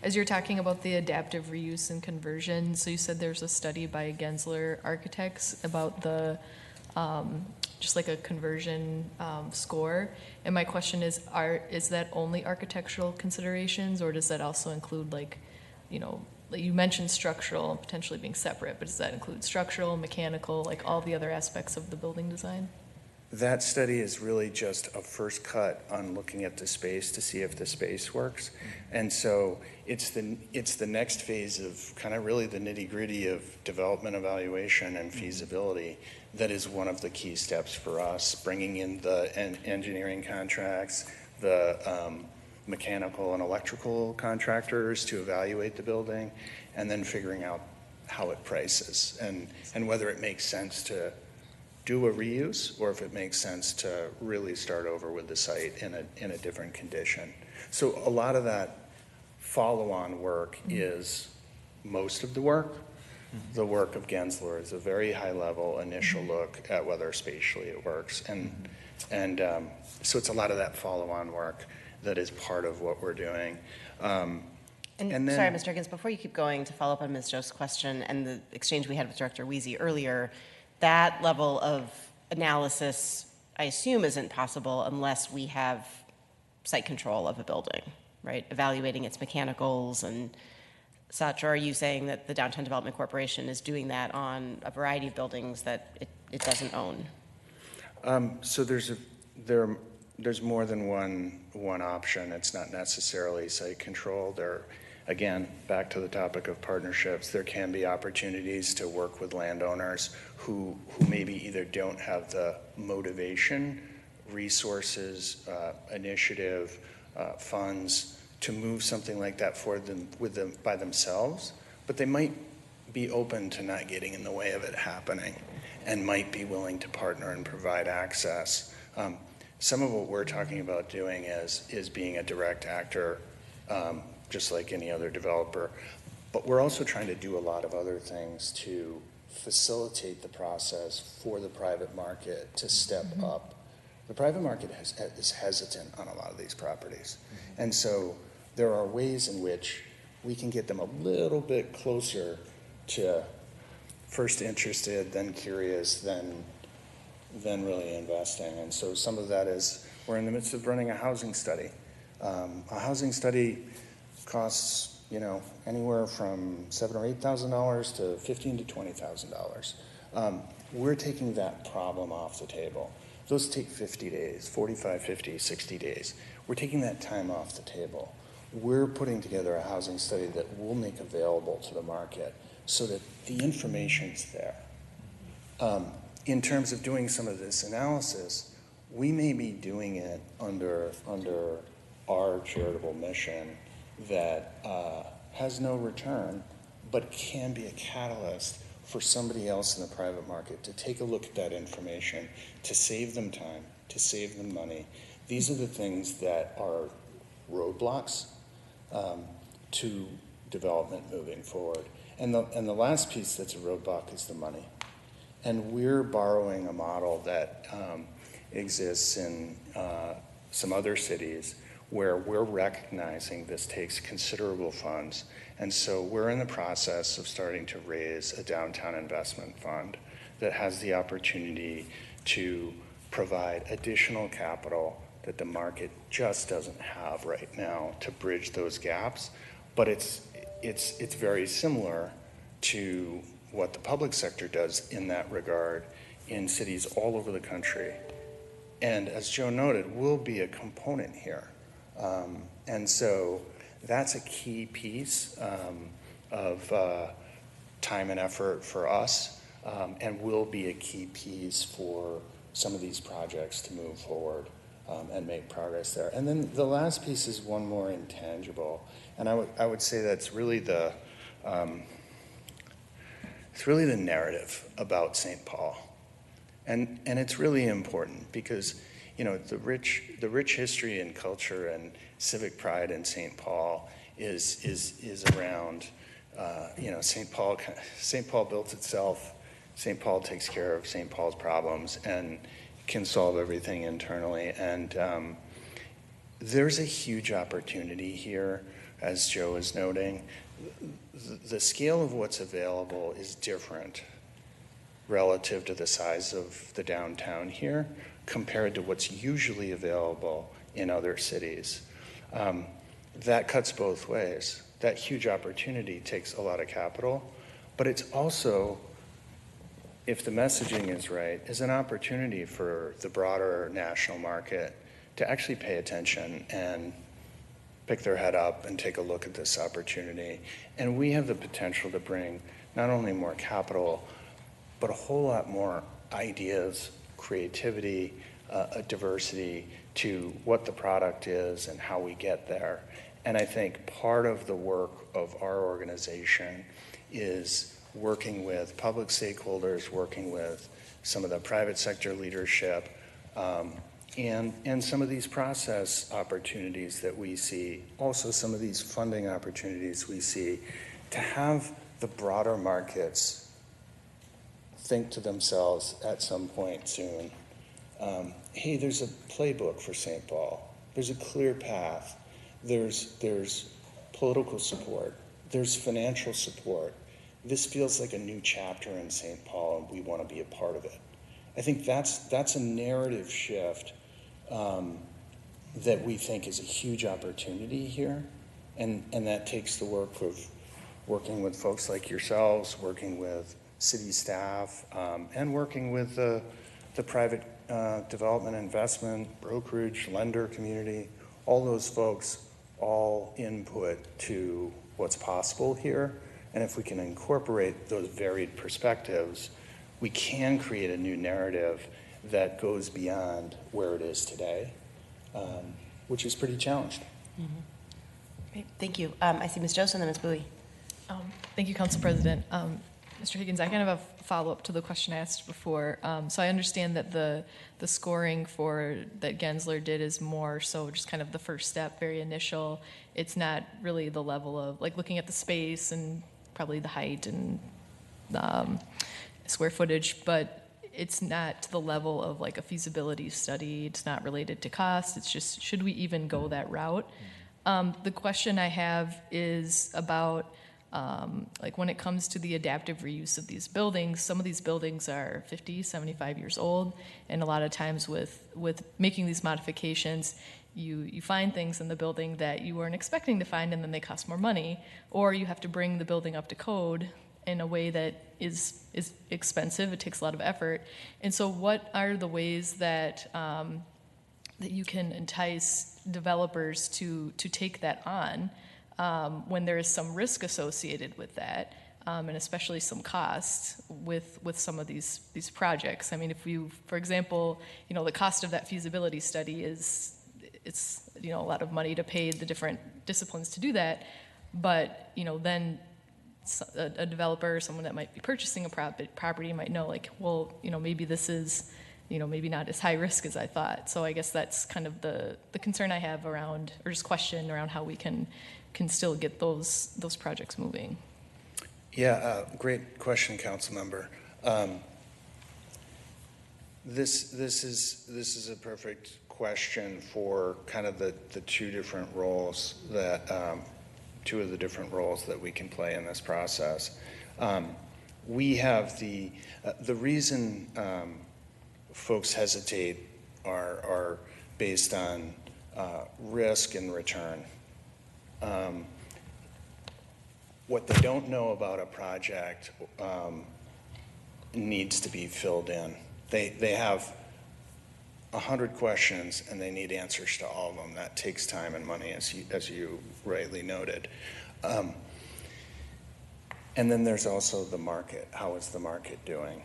as you're talking about the adaptive reuse and conversion, so you said there's a study by Gensler Architects about the, just like a conversion score. And my question is that only architectural considerations, or does that also include you mentioned structural potentially being separate, but does that include structural, mechanical, like all the other aspects of the building design? That study is really just a first cut on looking at the space to see if the space works. And so it's the next phase of kind of really the nitty-gritty of development evaluation and feasibility that is one of the key steps for us, bringing in the engineering contracts, the mechanical and electrical contractors to evaluate the building, and then figuring out how it prices and whether it makes sense to do a reuse, or if it makes sense to really start over with the site in a different condition. So a lot of that follow-on work is most of the work. The work of Gensler is a very high-level initial look at whether spatially it works, and so it's a lot of that follow-on work that is part of what we're doing. And then, sorry, Mr. Higgins, before you keep going, to follow up on Ms. Joseph's question and the exchange we had with Director Weezy earlier, that level of analysis, I assume, isn't possible unless we have site control of a building, right? Evaluating its mechanicals and such. Or are you saying that the Downtown Development Corporation is doing that on a variety of buildings that it doesn't own? So there's more than one option. It's not necessarily site control. Again, back to the topic of partnerships, there can be opportunities to work with landowners who maybe either don't have the motivation, resources, initiative, funds to move something like that for them by themselves, but they might be open to not getting in the way of it happening and might be willing to partner and provide access. Some of what we're talking about doing is being a direct actor, just like any other developer. But we're also trying to do a lot of other things to facilitate the process for the private market to step up. The private market is hesitant on a lot of these properties. And so there are ways in which we can get them a little bit closer to first interested, then curious, then really investing. And so some of that is, we're in the midst of running a housing study. A housing study costs, anywhere from $7,000 or $8,000 to $15,000 to $20,000. We're taking that problem off the table. Those take 50 days, 45, 50, 60 days. We're taking that time off the table. We're putting together a housing study that we'll make available to the market so that the information's there. In terms of doing some of this analysis, we may be doing it under our charitable mission that has no return, but can be a catalyst for somebody else in the private market to take a look at that information, to save them time, to save them money. These are the things that are roadblocks to development moving forward. And the last piece that's a roadblock is the money. And we're borrowing a model that exists in some other cities where we're recognizing this takes considerable funds. And so we're in the process of starting to raise a downtown investment fund that has the opportunity to provide additional capital that the market just doesn't have right now to bridge those gaps. But it's very similar to what the public sector does in that regard in cities all over the country. And as Joe noted, we'll be a component here. And so that's a key piece of time and effort for us, and will be a key piece for some of these projects to move forward and make progress there. And then the last piece is one more intangible, and I would say that's really the it's really the narrative about St. Paul, and it's really important because the rich history and culture and civic pride in St. Paul is around St. Paul. St. Paul built itself. St. Paul takes care of St. Paul's problems and can solve everything internally. And there's a huge opportunity here, as Joe is noting. The scale of what's available is different relative to the size of the downtown here compared to what's usually available in other cities. That cuts both ways. That huge opportunity takes a lot of capital, but it's also, if the messaging is right, is an opportunity for the broader national market to actually pay attention and pick their head up and take a look at this opportunity. And we have the potential to bring not only more capital, but a whole lot more ideas, creativity, diversity to what the product is and how we get there. And I think part of the work of our organization is working with public stakeholders, working with some of the private sector leadership, and some of these process opportunities that we see, also some of these funding opportunities we see, to have the broader markets think to themselves at some point soon, hey, there's a playbook for St. Paul. There's a clear path. There's political support. There's financial support. This feels like a new chapter in St. Paul, and we want to be a part of it. I think that's a narrative shift that we think is a huge opportunity here, and that takes the work of working with folks like yourselves, working with city staff, and working with the private development, investment, brokerage, lender community, all those folks, all input to what's possible here. And if we can incorporate those varied perspectives, we can create a new narrative that goes beyond where it is today, which is pretty challenged. Mm-hmm. Great, thank you. I see Ms. Joseph and then Ms. Bowie. Thank you, Council President. Mr. Higgins, I kind of have a follow-up to the question I asked before. So I understand that the scoring that Gensler did is more so just kind of the first step, very initial. It's not really the level of, like, looking at the space and probably the height and square footage, but it's not to the level of like a feasibility study. It's not related to cost. It's just, should we even go that route? The question I have is about like when it comes to the adaptive reuse of these buildings. Some of these buildings are 50, 75 years old, and a lot of times with making these modifications, you find things in the building that you weren't expecting to find, and then they cost more money, or you have to bring the building up to code in a way that is expensive. It takes a lot of effort. And so what are the ways that that you can entice developers to take that on when there is some risk associated with that, and especially some costs with some of these projects? I mean, if you, for example, the cost of that feasibility study it's a lot of money to pay the different disciplines to do that, but then a developer or someone that might be purchasing a property might know, like, well, maybe this is maybe not as high risk as I thought. So I guess that's kind of the concern I have around, or just question around how we can still get those projects moving. Yeah, great question, council member. This is a perfect question for kind of the two different roles that, two of the different roles that we can play in this process. We have the reason folks hesitate are based on risk and return. What they don't know about a project needs to be filled in. They have 100 questions and they need answers to all of them. That takes time and money, as you rightly noted. And then there's also the market. How is the market doing?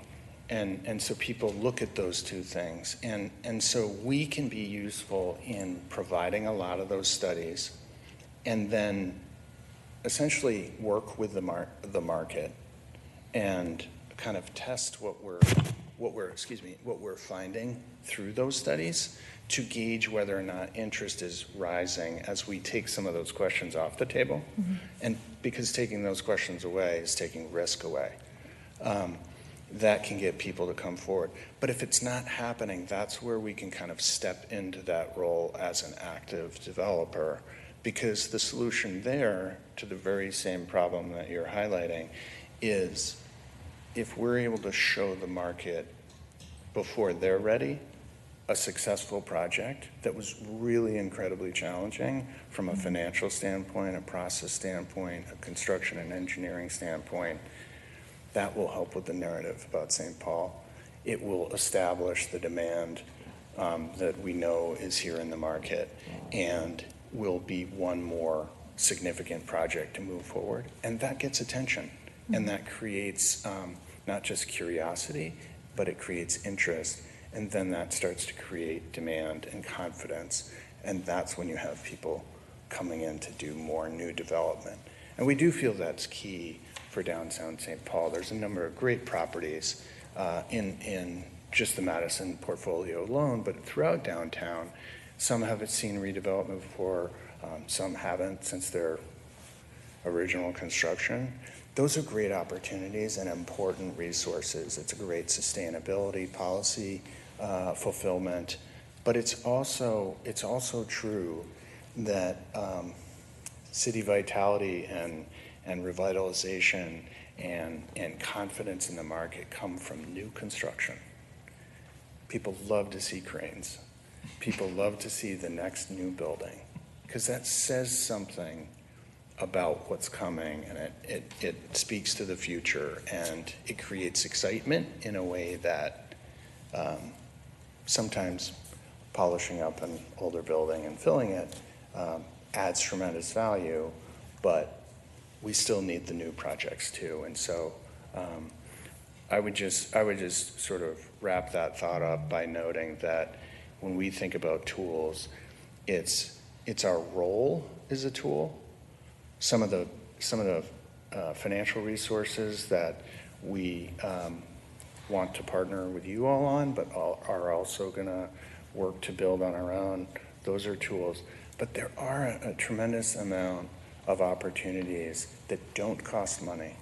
And so people look at those two things. And so we can be useful in providing a lot of those studies and then essentially work with the market and kind of test what we're finding through those studies to gauge whether or not interest is rising as we take some of those questions off the table. Mm-hmm. And because taking those questions away is taking risk away. That can get people to come forward. But if it's not happening, that's where we can kind of step into that role as an active developer, because the solution there to the very same problem that you're highlighting is if we're able to show the market before they're ready a successful project that was really incredibly challenging from a financial standpoint, a process standpoint, a construction and engineering standpoint, that will help with the narrative about St. Paul. It will establish the demand that we know is here in the market and will be one more significant project to move forward. And that gets attention. And that creates not just curiosity, but it creates interest. And then that starts to create demand and confidence. And that's when you have people coming in to do more new development. And we do feel that's key for downtown St. Paul. There's a number of great properties in just the Madison portfolio alone, but throughout downtown. Some haven't seen redevelopment before, some haven't since their original construction. Those are great opportunities and important resources. It's a great sustainability policy fulfillment, but it's also true that city vitality and revitalization and confidence in the market come from new construction. People love to see cranes. People love to see the next new building because that says something about what's coming, and it speaks to the future, and it creates excitement in a way that sometimes polishing up an older building and filling it adds tremendous value, but we still need the new projects too. And so I would just sort of wrap that thought up by noting that when we think about tools, it's our role as a tool. Some of the financial resources that we want to partner with you all on, but are also going to work to build on our own. Those are tools. But there are a tremendous amount of opportunities that don't cost money.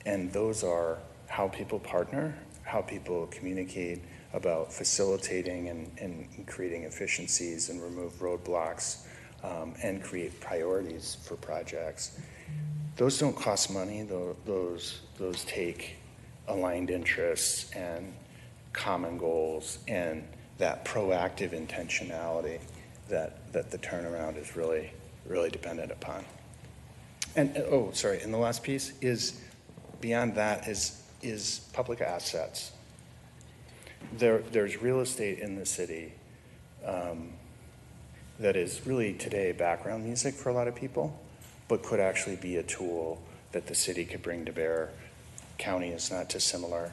And those are how people partner, how people communicate about facilitating and creating efficiencies and remove roadblocks and create priorities for projects. Those don't cost money. Those take aligned interests and common goals and that proactive intentionality that the turnaround is really, really dependent upon. And and the last piece is beyond that is public assets. There's real estate in the city that is really today background music for a lot of people, but could actually be a tool that the city could bring to bear. County is not dissimilar,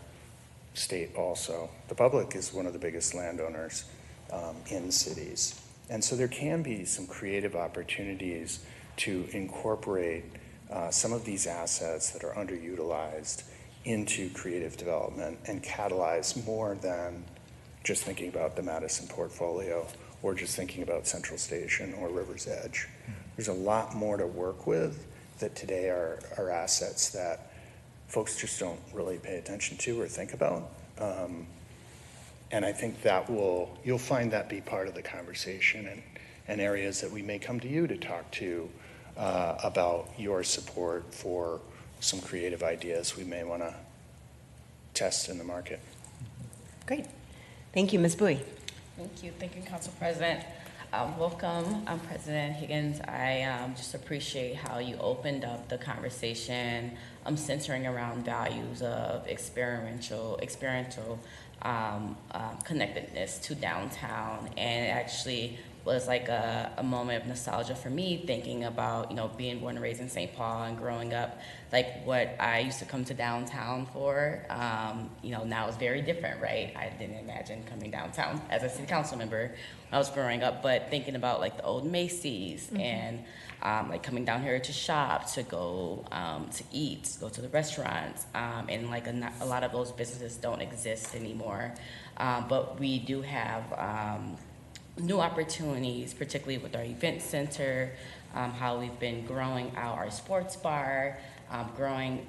state also. The public is one of the biggest landowners in cities. And so there can be some creative opportunities to incorporate some of these assets that are underutilized into creative development and catalyze more than just thinking about the Madison portfolio or just thinking about Central Station or River's Edge. There's a lot more to work with that today are assets that folks just don't really pay attention to or think about. And I think you'll find that be part of the conversation and areas that we may come to you to talk to about your support for some creative ideas we may want to test in the market. Great. Thank you, Ms. Bowie. Thank you. Thank you, Council President. Welcome, President Higgins. I just appreciate how you opened up the conversation centering around values of experiential connectedness to downtown, and it actually was like a moment of nostalgia for me, thinking about, being born and raised in St. Paul and growing up, like what I used to come to downtown for, now is very different, right? I didn't imagine coming downtown as a city council member when I was growing up, but thinking about like the old Macy's and like coming down here to shop, to go to eat, go to the restaurants, and like a lot of those businesses don't exist anymore, but we do have new opportunities, particularly with our event center, how we've been growing out our sports bar, growing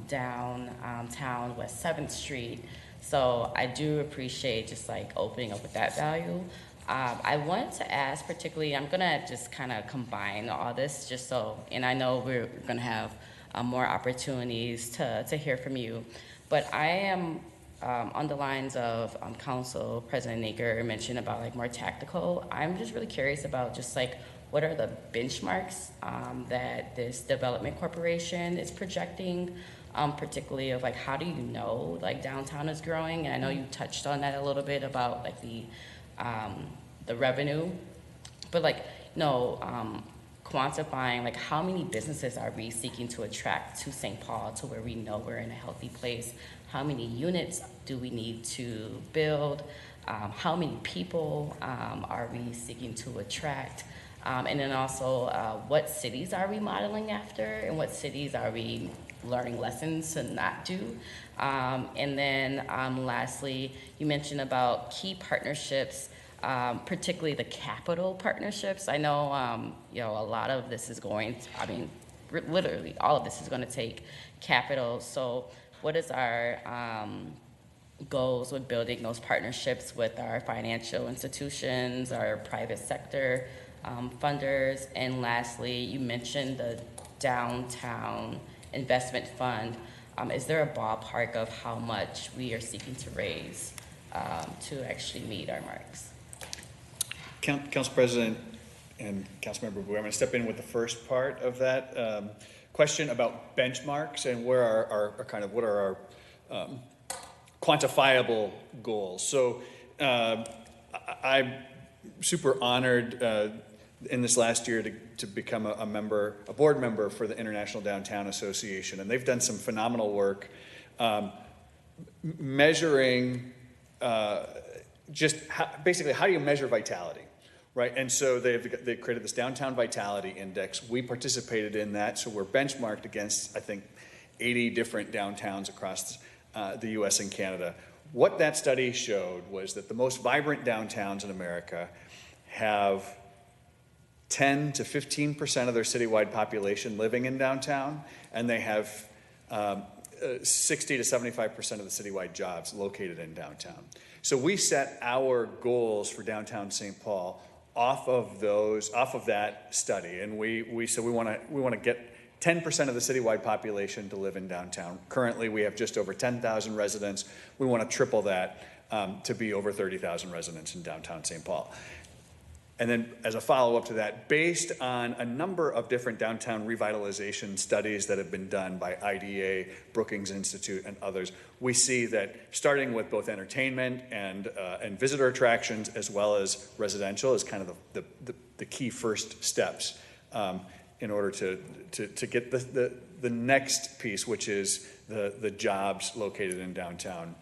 downtown West 7th Street. So I do appreciate just like opening up with that value. I wanted to ask particularly, I'm gonna just kind of combine all this just so, and I know we're gonna have more opportunities to hear from you, but I am on the lines of Council President Naker mentioned about like more tactical. I'm just really curious about just like what are the benchmarks that this development corporation is projecting, particularly of like how do you know like downtown is growing? And I know you touched on that a little bit about like the revenue, but like quantifying like how many businesses are we seeking to attract to St. Paul to where we know we're in a healthy place? How many units do we need to build? How many people are we seeking to attract? And then also, what cities are we modeling after, and what cities are we learning lessons to not do? And then lastly, you mentioned about key partnerships, particularly the capital partnerships. I know, a lot of this is literally all of this is going to take capital. So what is our goals with building those partnerships with our financial institutions, our private sector funders? And lastly, you mentioned the Downtown Investment Fund. Is there a ballpark of how much we are seeking to raise to actually meet our marks? Council President and Councilmember Bowie, I'm going to step in with the first part of that question about benchmarks and where what are our quantifiable goals. So I'm super honored in this last year to become a board member for the International Downtown Association, and they've done some phenomenal work measuring basically how do you measure vitality, right? And so they've created this Downtown Vitality Index. We participated in that, so we're benchmarked against, I think, 80 different downtowns across the U.S. and Canada. What that study showed was that the most vibrant downtowns in America have 10 to 15% of their citywide population living in downtown, and they have 60 to 75% of the citywide jobs located in downtown. So we set our goals for downtown St. Paul off of that study, and we said we want to get 10% of the citywide population to live in downtown. Currently, we have just over 10,000 residents. We want to triple that to be over 30,000 residents in downtown St. Paul. And then as a follow-up to that, based on a number of different downtown revitalization studies that have been done by IDA, Brookings Institute, and others, we see that starting with both entertainment and visitor attractions as well as residential is kind of the key first steps in order to get the next piece, which is the jobs located in downtown.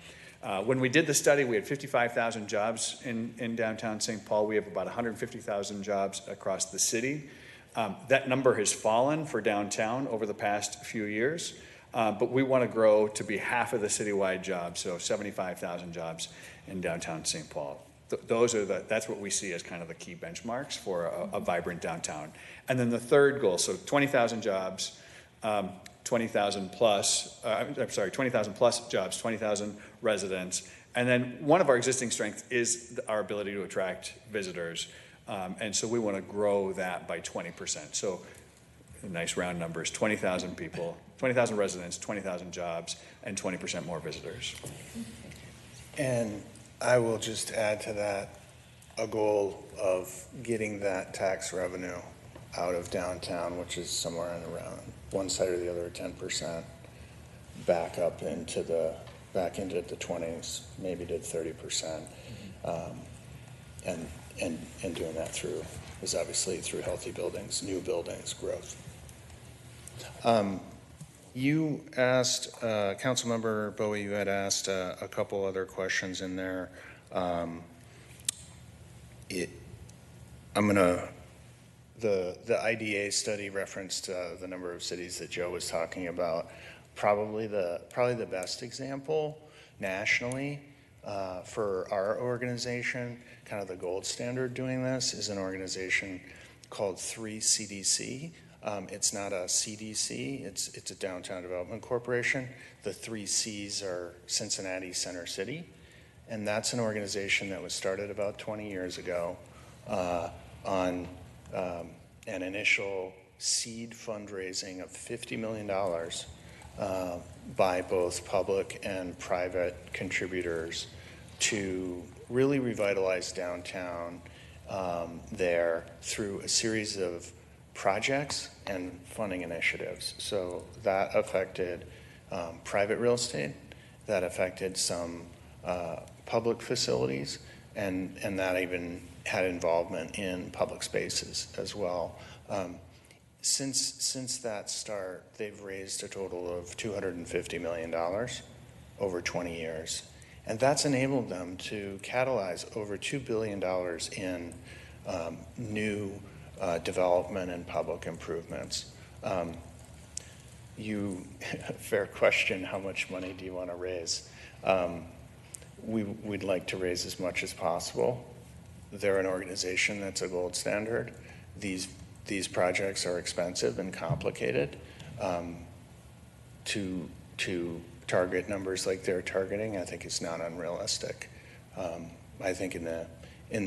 When we did the study, we had 55,000 jobs in downtown St. Paul. We have about 150,000 jobs across the city. That number has fallen for downtown over the past few years, but we want to grow to be half of the citywide jobs, so 75,000 jobs in downtown St. Paul. That's what we see as kind of the key benchmarks for a vibrant downtown. And then the third goal, so 20,000 jobs, 20,000 plus jobs, 20,000 residents, And then one of our existing strengths is our ability to attract visitors. And so we want to grow that by 20%. So nice round numbers, 20,000 people, 20,000 residents, 20,000 jobs, and 20% more visitors. And I will just add to that a goal of getting that tax revenue out of downtown, which is somewhere in around one side or the other, 10%, back up into the 20s, maybe to 30%, and doing that is obviously through healthy buildings, new buildings, growth. You asked, Councilmember Bowie, you had asked a couple other questions in there. The IDA study referenced the number of cities that Joe was talking about. Probably the best example nationally for our organization, kind of the gold standard doing this, is an organization called 3CDC. It's not a CDC, it's a Downtown Development Corporation. The 3 Cs are Cincinnati, Center City. And that's an organization that was started about 20 years ago on an initial seed fundraising of $50 million by both public and private contributors to really revitalize downtown there through a series of projects and funding initiatives. So that affected private real estate, that affected some public facilities, and that even had involvement in public spaces as well. Since that start, they've raised a total of $250 million over 20 years. And that's enabled them to catalyze over $2 billion in new development and public improvements. Fair question, how much money do you want to raise? We'd like to raise as much as possible. They're an organization that's a gold standard. These projects are expensive and complicated. To target numbers like they're targeting, I think is not unrealistic. I think in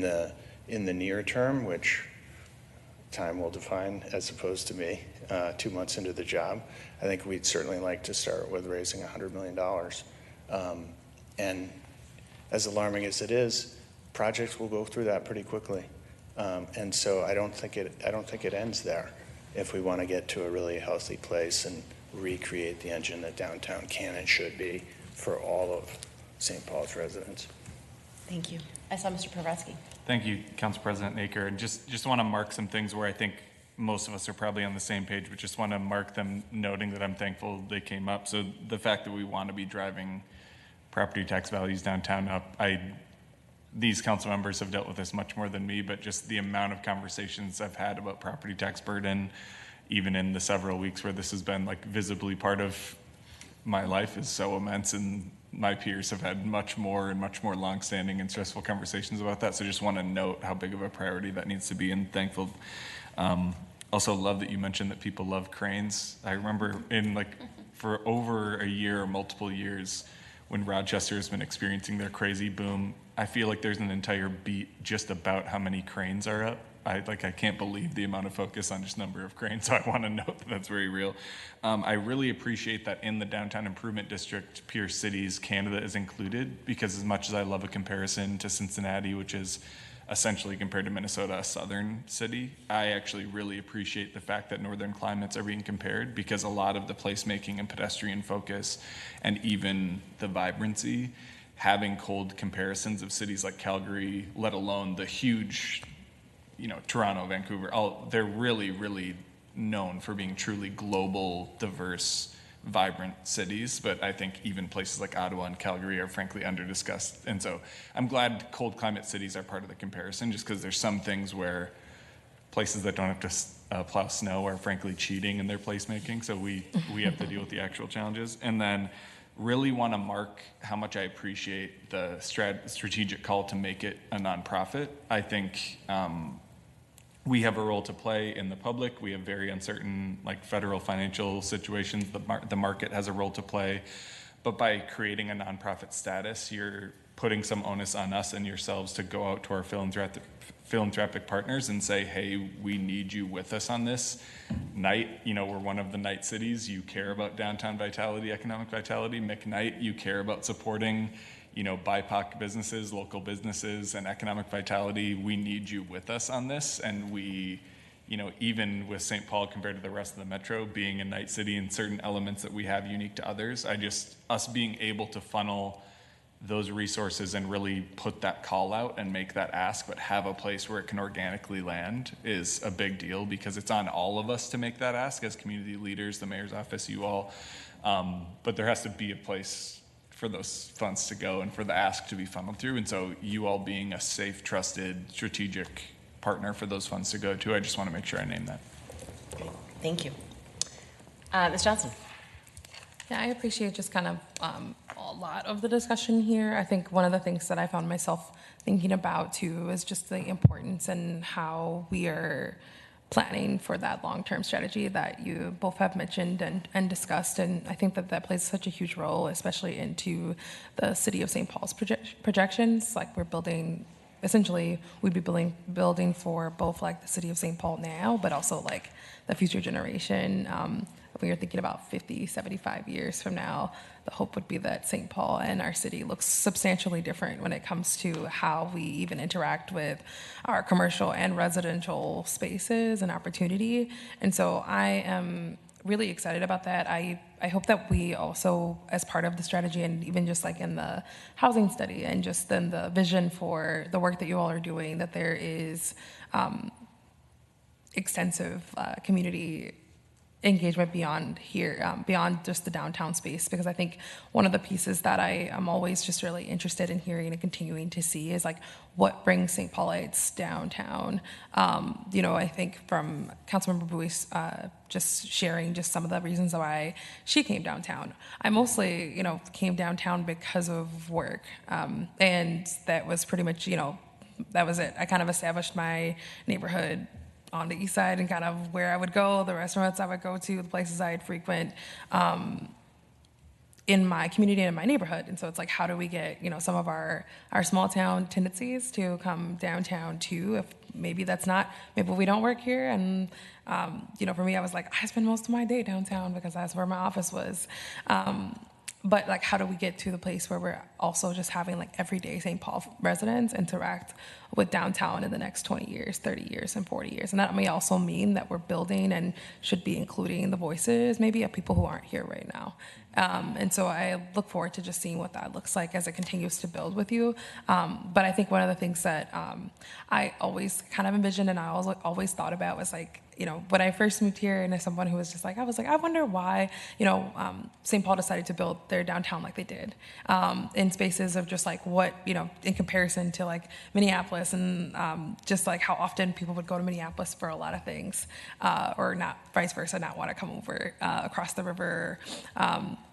the near term, which time will define as opposed to me 2 months into the job, I think we'd certainly like to start with raising $100 million. And as alarming as it is, projects will go through that pretty quickly. And so I don't think it ends there if we want to get to a really healthy place and recreate the engine that downtown can and should be for all of St. Paul's residents. Thank you. I saw Mr. Pravetsky. Thank you, Council President Naker. And just want to mark some things where I think most of us are probably on the same page, but just want to mark them, noting that I'm thankful they came up. So the fact that we want to be driving property tax values downtown up, these council members have dealt with this much more than me, but just the amount of conversations I've had about property tax burden, even in the several weeks where this has been like visibly part of my life, is so immense. And my peers have had much more longstanding and stressful conversations about that. So just want to note how big of a priority that needs to be, and thankful. Also love that you mentioned that people love cranes. I remember for over a year or multiple years, when Rochester has been experiencing their crazy boom, I feel like there's an entire beat just about how many cranes are up. I can't believe the amount of focus on just number of cranes, so I want to note that that's very real. I really appreciate that in the Downtown Improvement District, Peer Cities Canada is included, because as much as I love a comparison to Cincinnati, which is essentially, compared to Minnesota, a southern city, I actually really appreciate the fact that northern climates are being compared, because a lot of the placemaking and pedestrian focus and even the vibrancy, having cold comparisons of cities like Calgary, let alone the huge, Toronto, Vancouver, they're really, really known for being truly global, diverse, vibrant cities. But I think even places like Ottawa and Calgary are frankly under-discussed. And so I'm glad cold climate cities are part of the comparison, just because there's some things where places that don't have to plow snow are frankly cheating in their placemaking. So we have to deal with the actual challenges. And then really want to mark how much I appreciate the strategic call to make it a nonprofit. I think we have a role to play in the public. We have very uncertain federal financial situations. The market has a role to play. But by creating a nonprofit status, you're putting some onus on us and yourselves to go out to our philanthropic partners and say, hey, we need you with us on this. Knight, we're one of the Knight cities. You care about downtown vitality, economic vitality. McKnight, you care about supporting, BIPOC businesses, local businesses, and economic vitality. We need you with us on this. And we, even with St. Paul compared to the rest of the metro, being a Knight city and certain elements that we have unique to others, us being able to funnel those resources and really put that call out and make that ask, but have a place where it can organically land is a big deal, because it's on all of us to make that ask as community leaders, the mayor's office, you all. But there has to be a place for those funds to go and for the ask to be funneled through. And so you all being a safe, trusted, strategic partner for those funds to go to, I just want to make sure I name that. Thank you. Ms. Johnson. Yeah, I appreciate just kind of a lot of the discussion here. I think one of the things that I found myself thinking about too is just the importance and how we are planning for that long-term strategy that you both have mentioned and discussed. And I think that plays such a huge role, especially into the city of St. Paul's projections. Like, we're building, essentially, we'd be building for both like the city of St. Paul now, but also like the future generation. When you're thinking about 50, 75 years from now, the hope would be that St. Paul and our city looks substantially different when it comes to how we even interact with our commercial and residential spaces and opportunity. And so I am really excited about that. I hope that we also, as part of the strategy, and even just like in the housing study and just then the vision for the work that you all are doing, that there is extensive community engagement beyond here, beyond just the downtown space, because I think one of the pieces that I am always just really interested in hearing and continuing to see is like what brings St. Paulites downtown. I think from Councilmember Bowie's just sharing just some of the reasons why she came downtown. I mostly, came downtown because of work, and that was pretty much, that was it. I kind of established my neighborhood on the east side and kind of where I would go, the restaurants I would go to, the places I'd frequent in my community and in my neighborhood. And so it's like, how do we get, some of our small town tendencies to come downtown too, if maybe we don't work here. And, for me, I was like, I spend most of my day downtown because that's where my office was. But like, how do we get to the place where we're also just having like everyday St. Paul residents interact with downtown in the next 20 years, 30 years, and 40 years? And that may also mean that we're building and should be including the voices maybe of people who aren't here right now. And so I look forward to just seeing what that looks like as it continues to build with you. But I think one of the things that I always kind of envisioned and I always thought about was like, when I first moved here, and as someone who was just like, I wonder why, St. Paul decided to build their downtown like they did, in spaces of just like what, in comparison to like Minneapolis, and just like how often people would go to Minneapolis for a lot of things, or not vice versa, not want to come over across the river.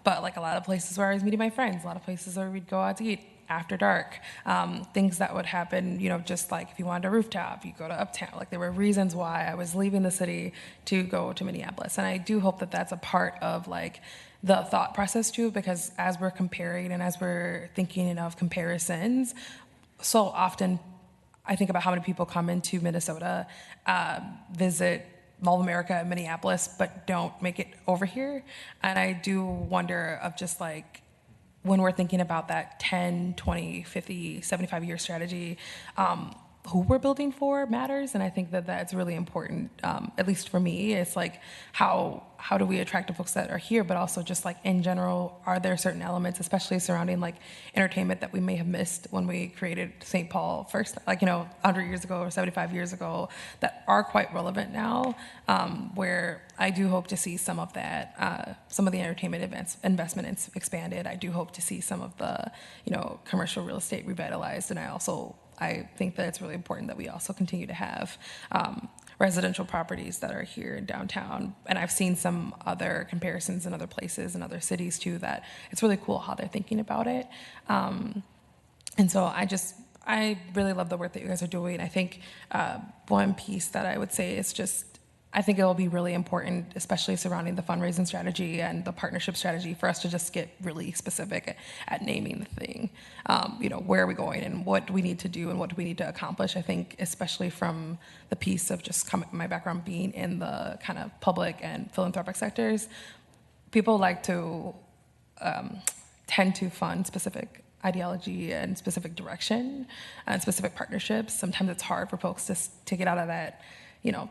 But like a lot of places where I was meeting my friends, a lot of places where we'd go out to eat after dark, things that would happen, just like if you wanted a rooftop, you go to Uptown. Like, there were reasons why I was leaving the city to go to Minneapolis. And I do hope that that's a part of like the thought process too, because as we're comparing and as we're thinking of comparisons, so often I think about how many people come into Minnesota, visit Mall of America in Minneapolis, but don't make it over here. And I do wonder of just like, when we're thinking about that 10, 20, 50, 75-year strategy, who we're building for matters. And I think that that's really important, at least for me. It's like, how do we attract the folks that are here, but also just like in general, are there certain elements, especially surrounding like entertainment, that we may have missed when we created St. Paul first, like, 100 years ago or 75 years ago, that are quite relevant now, where I do hope to see some of that, some of the entertainment investment expanded. I do hope to see some of the, commercial real estate revitalized. And I think that it's really important that we also continue to have residential properties that are here in downtown. And I've seen some other comparisons in other places and other cities too, that it's really cool how they're thinking about it. And so I really love the work that you guys are doing. I think one piece that I would say is just I think it will be really important, especially surrounding the fundraising strategy and the partnership strategy, for us to just get really specific at naming the thing. Where are we going and what do we need to do and what do we need to accomplish? I think, especially from the piece of just my background being in the kind of public and philanthropic sectors, people like to tend to fund specific ideology and specific direction and specific partnerships. Sometimes it's hard for folks to get out of that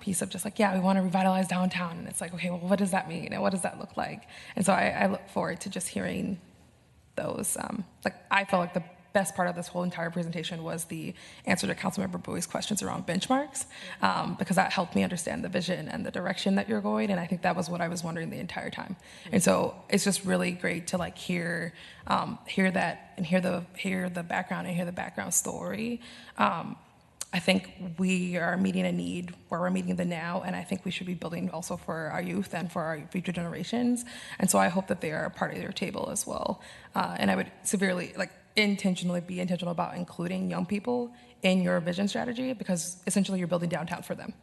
piece of just like, yeah, we want to revitalize downtown. And it's like, okay, well, what does that mean? And what does that look like? And so I look forward to just hearing those. I felt like the best part of this whole entire presentation was the answer to Councilmember Bowie's questions around benchmarks, because that helped me understand the vision and the direction that you're going. And I think that was what I was wondering the entire time. And so it's just really great to hear that and hear the background and hear the background story. I think we are meeting a need where we're meeting the now, and I think we should be building also for our youth and for our future generations. And so I hope that they are a part of your table as well. And I would intentionally be intentional about including young people in your vision strategy, because essentially you're building downtown for them.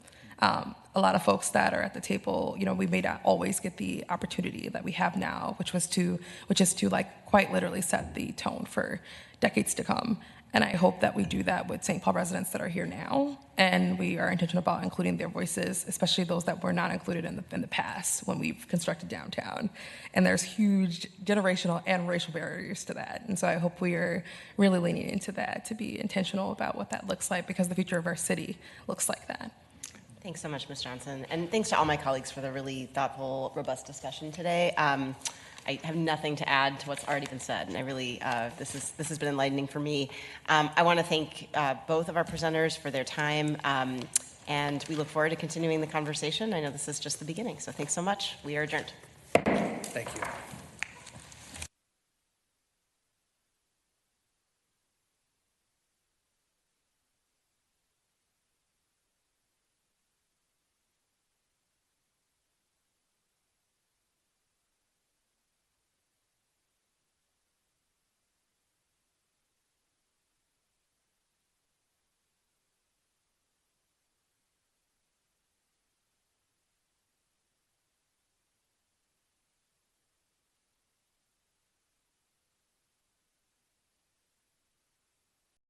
A lot of folks that are at the table, we may not always get the opportunity that we have now, which is to quite literally set the tone for decades to come. And I hope that we do that with St. Paul residents that are here now, and we are intentional about including their voices, especially those that were not included in the past when we've constructed downtown. And there's huge generational and racial barriers to that. And so I hope we are really leaning into that to be intentional about what that looks like, because the future of our city looks like that. Thanks so much, Ms. Johnson. And thanks to all my colleagues for the really thoughtful, robust discussion today. I have nothing to add to what's already been said, and I really, this has been enlightening for me. I want to thank both of our presenters for their time, and we look forward to continuing the conversation. I know this is just the beginning, so thanks so much. We are adjourned. Thank you.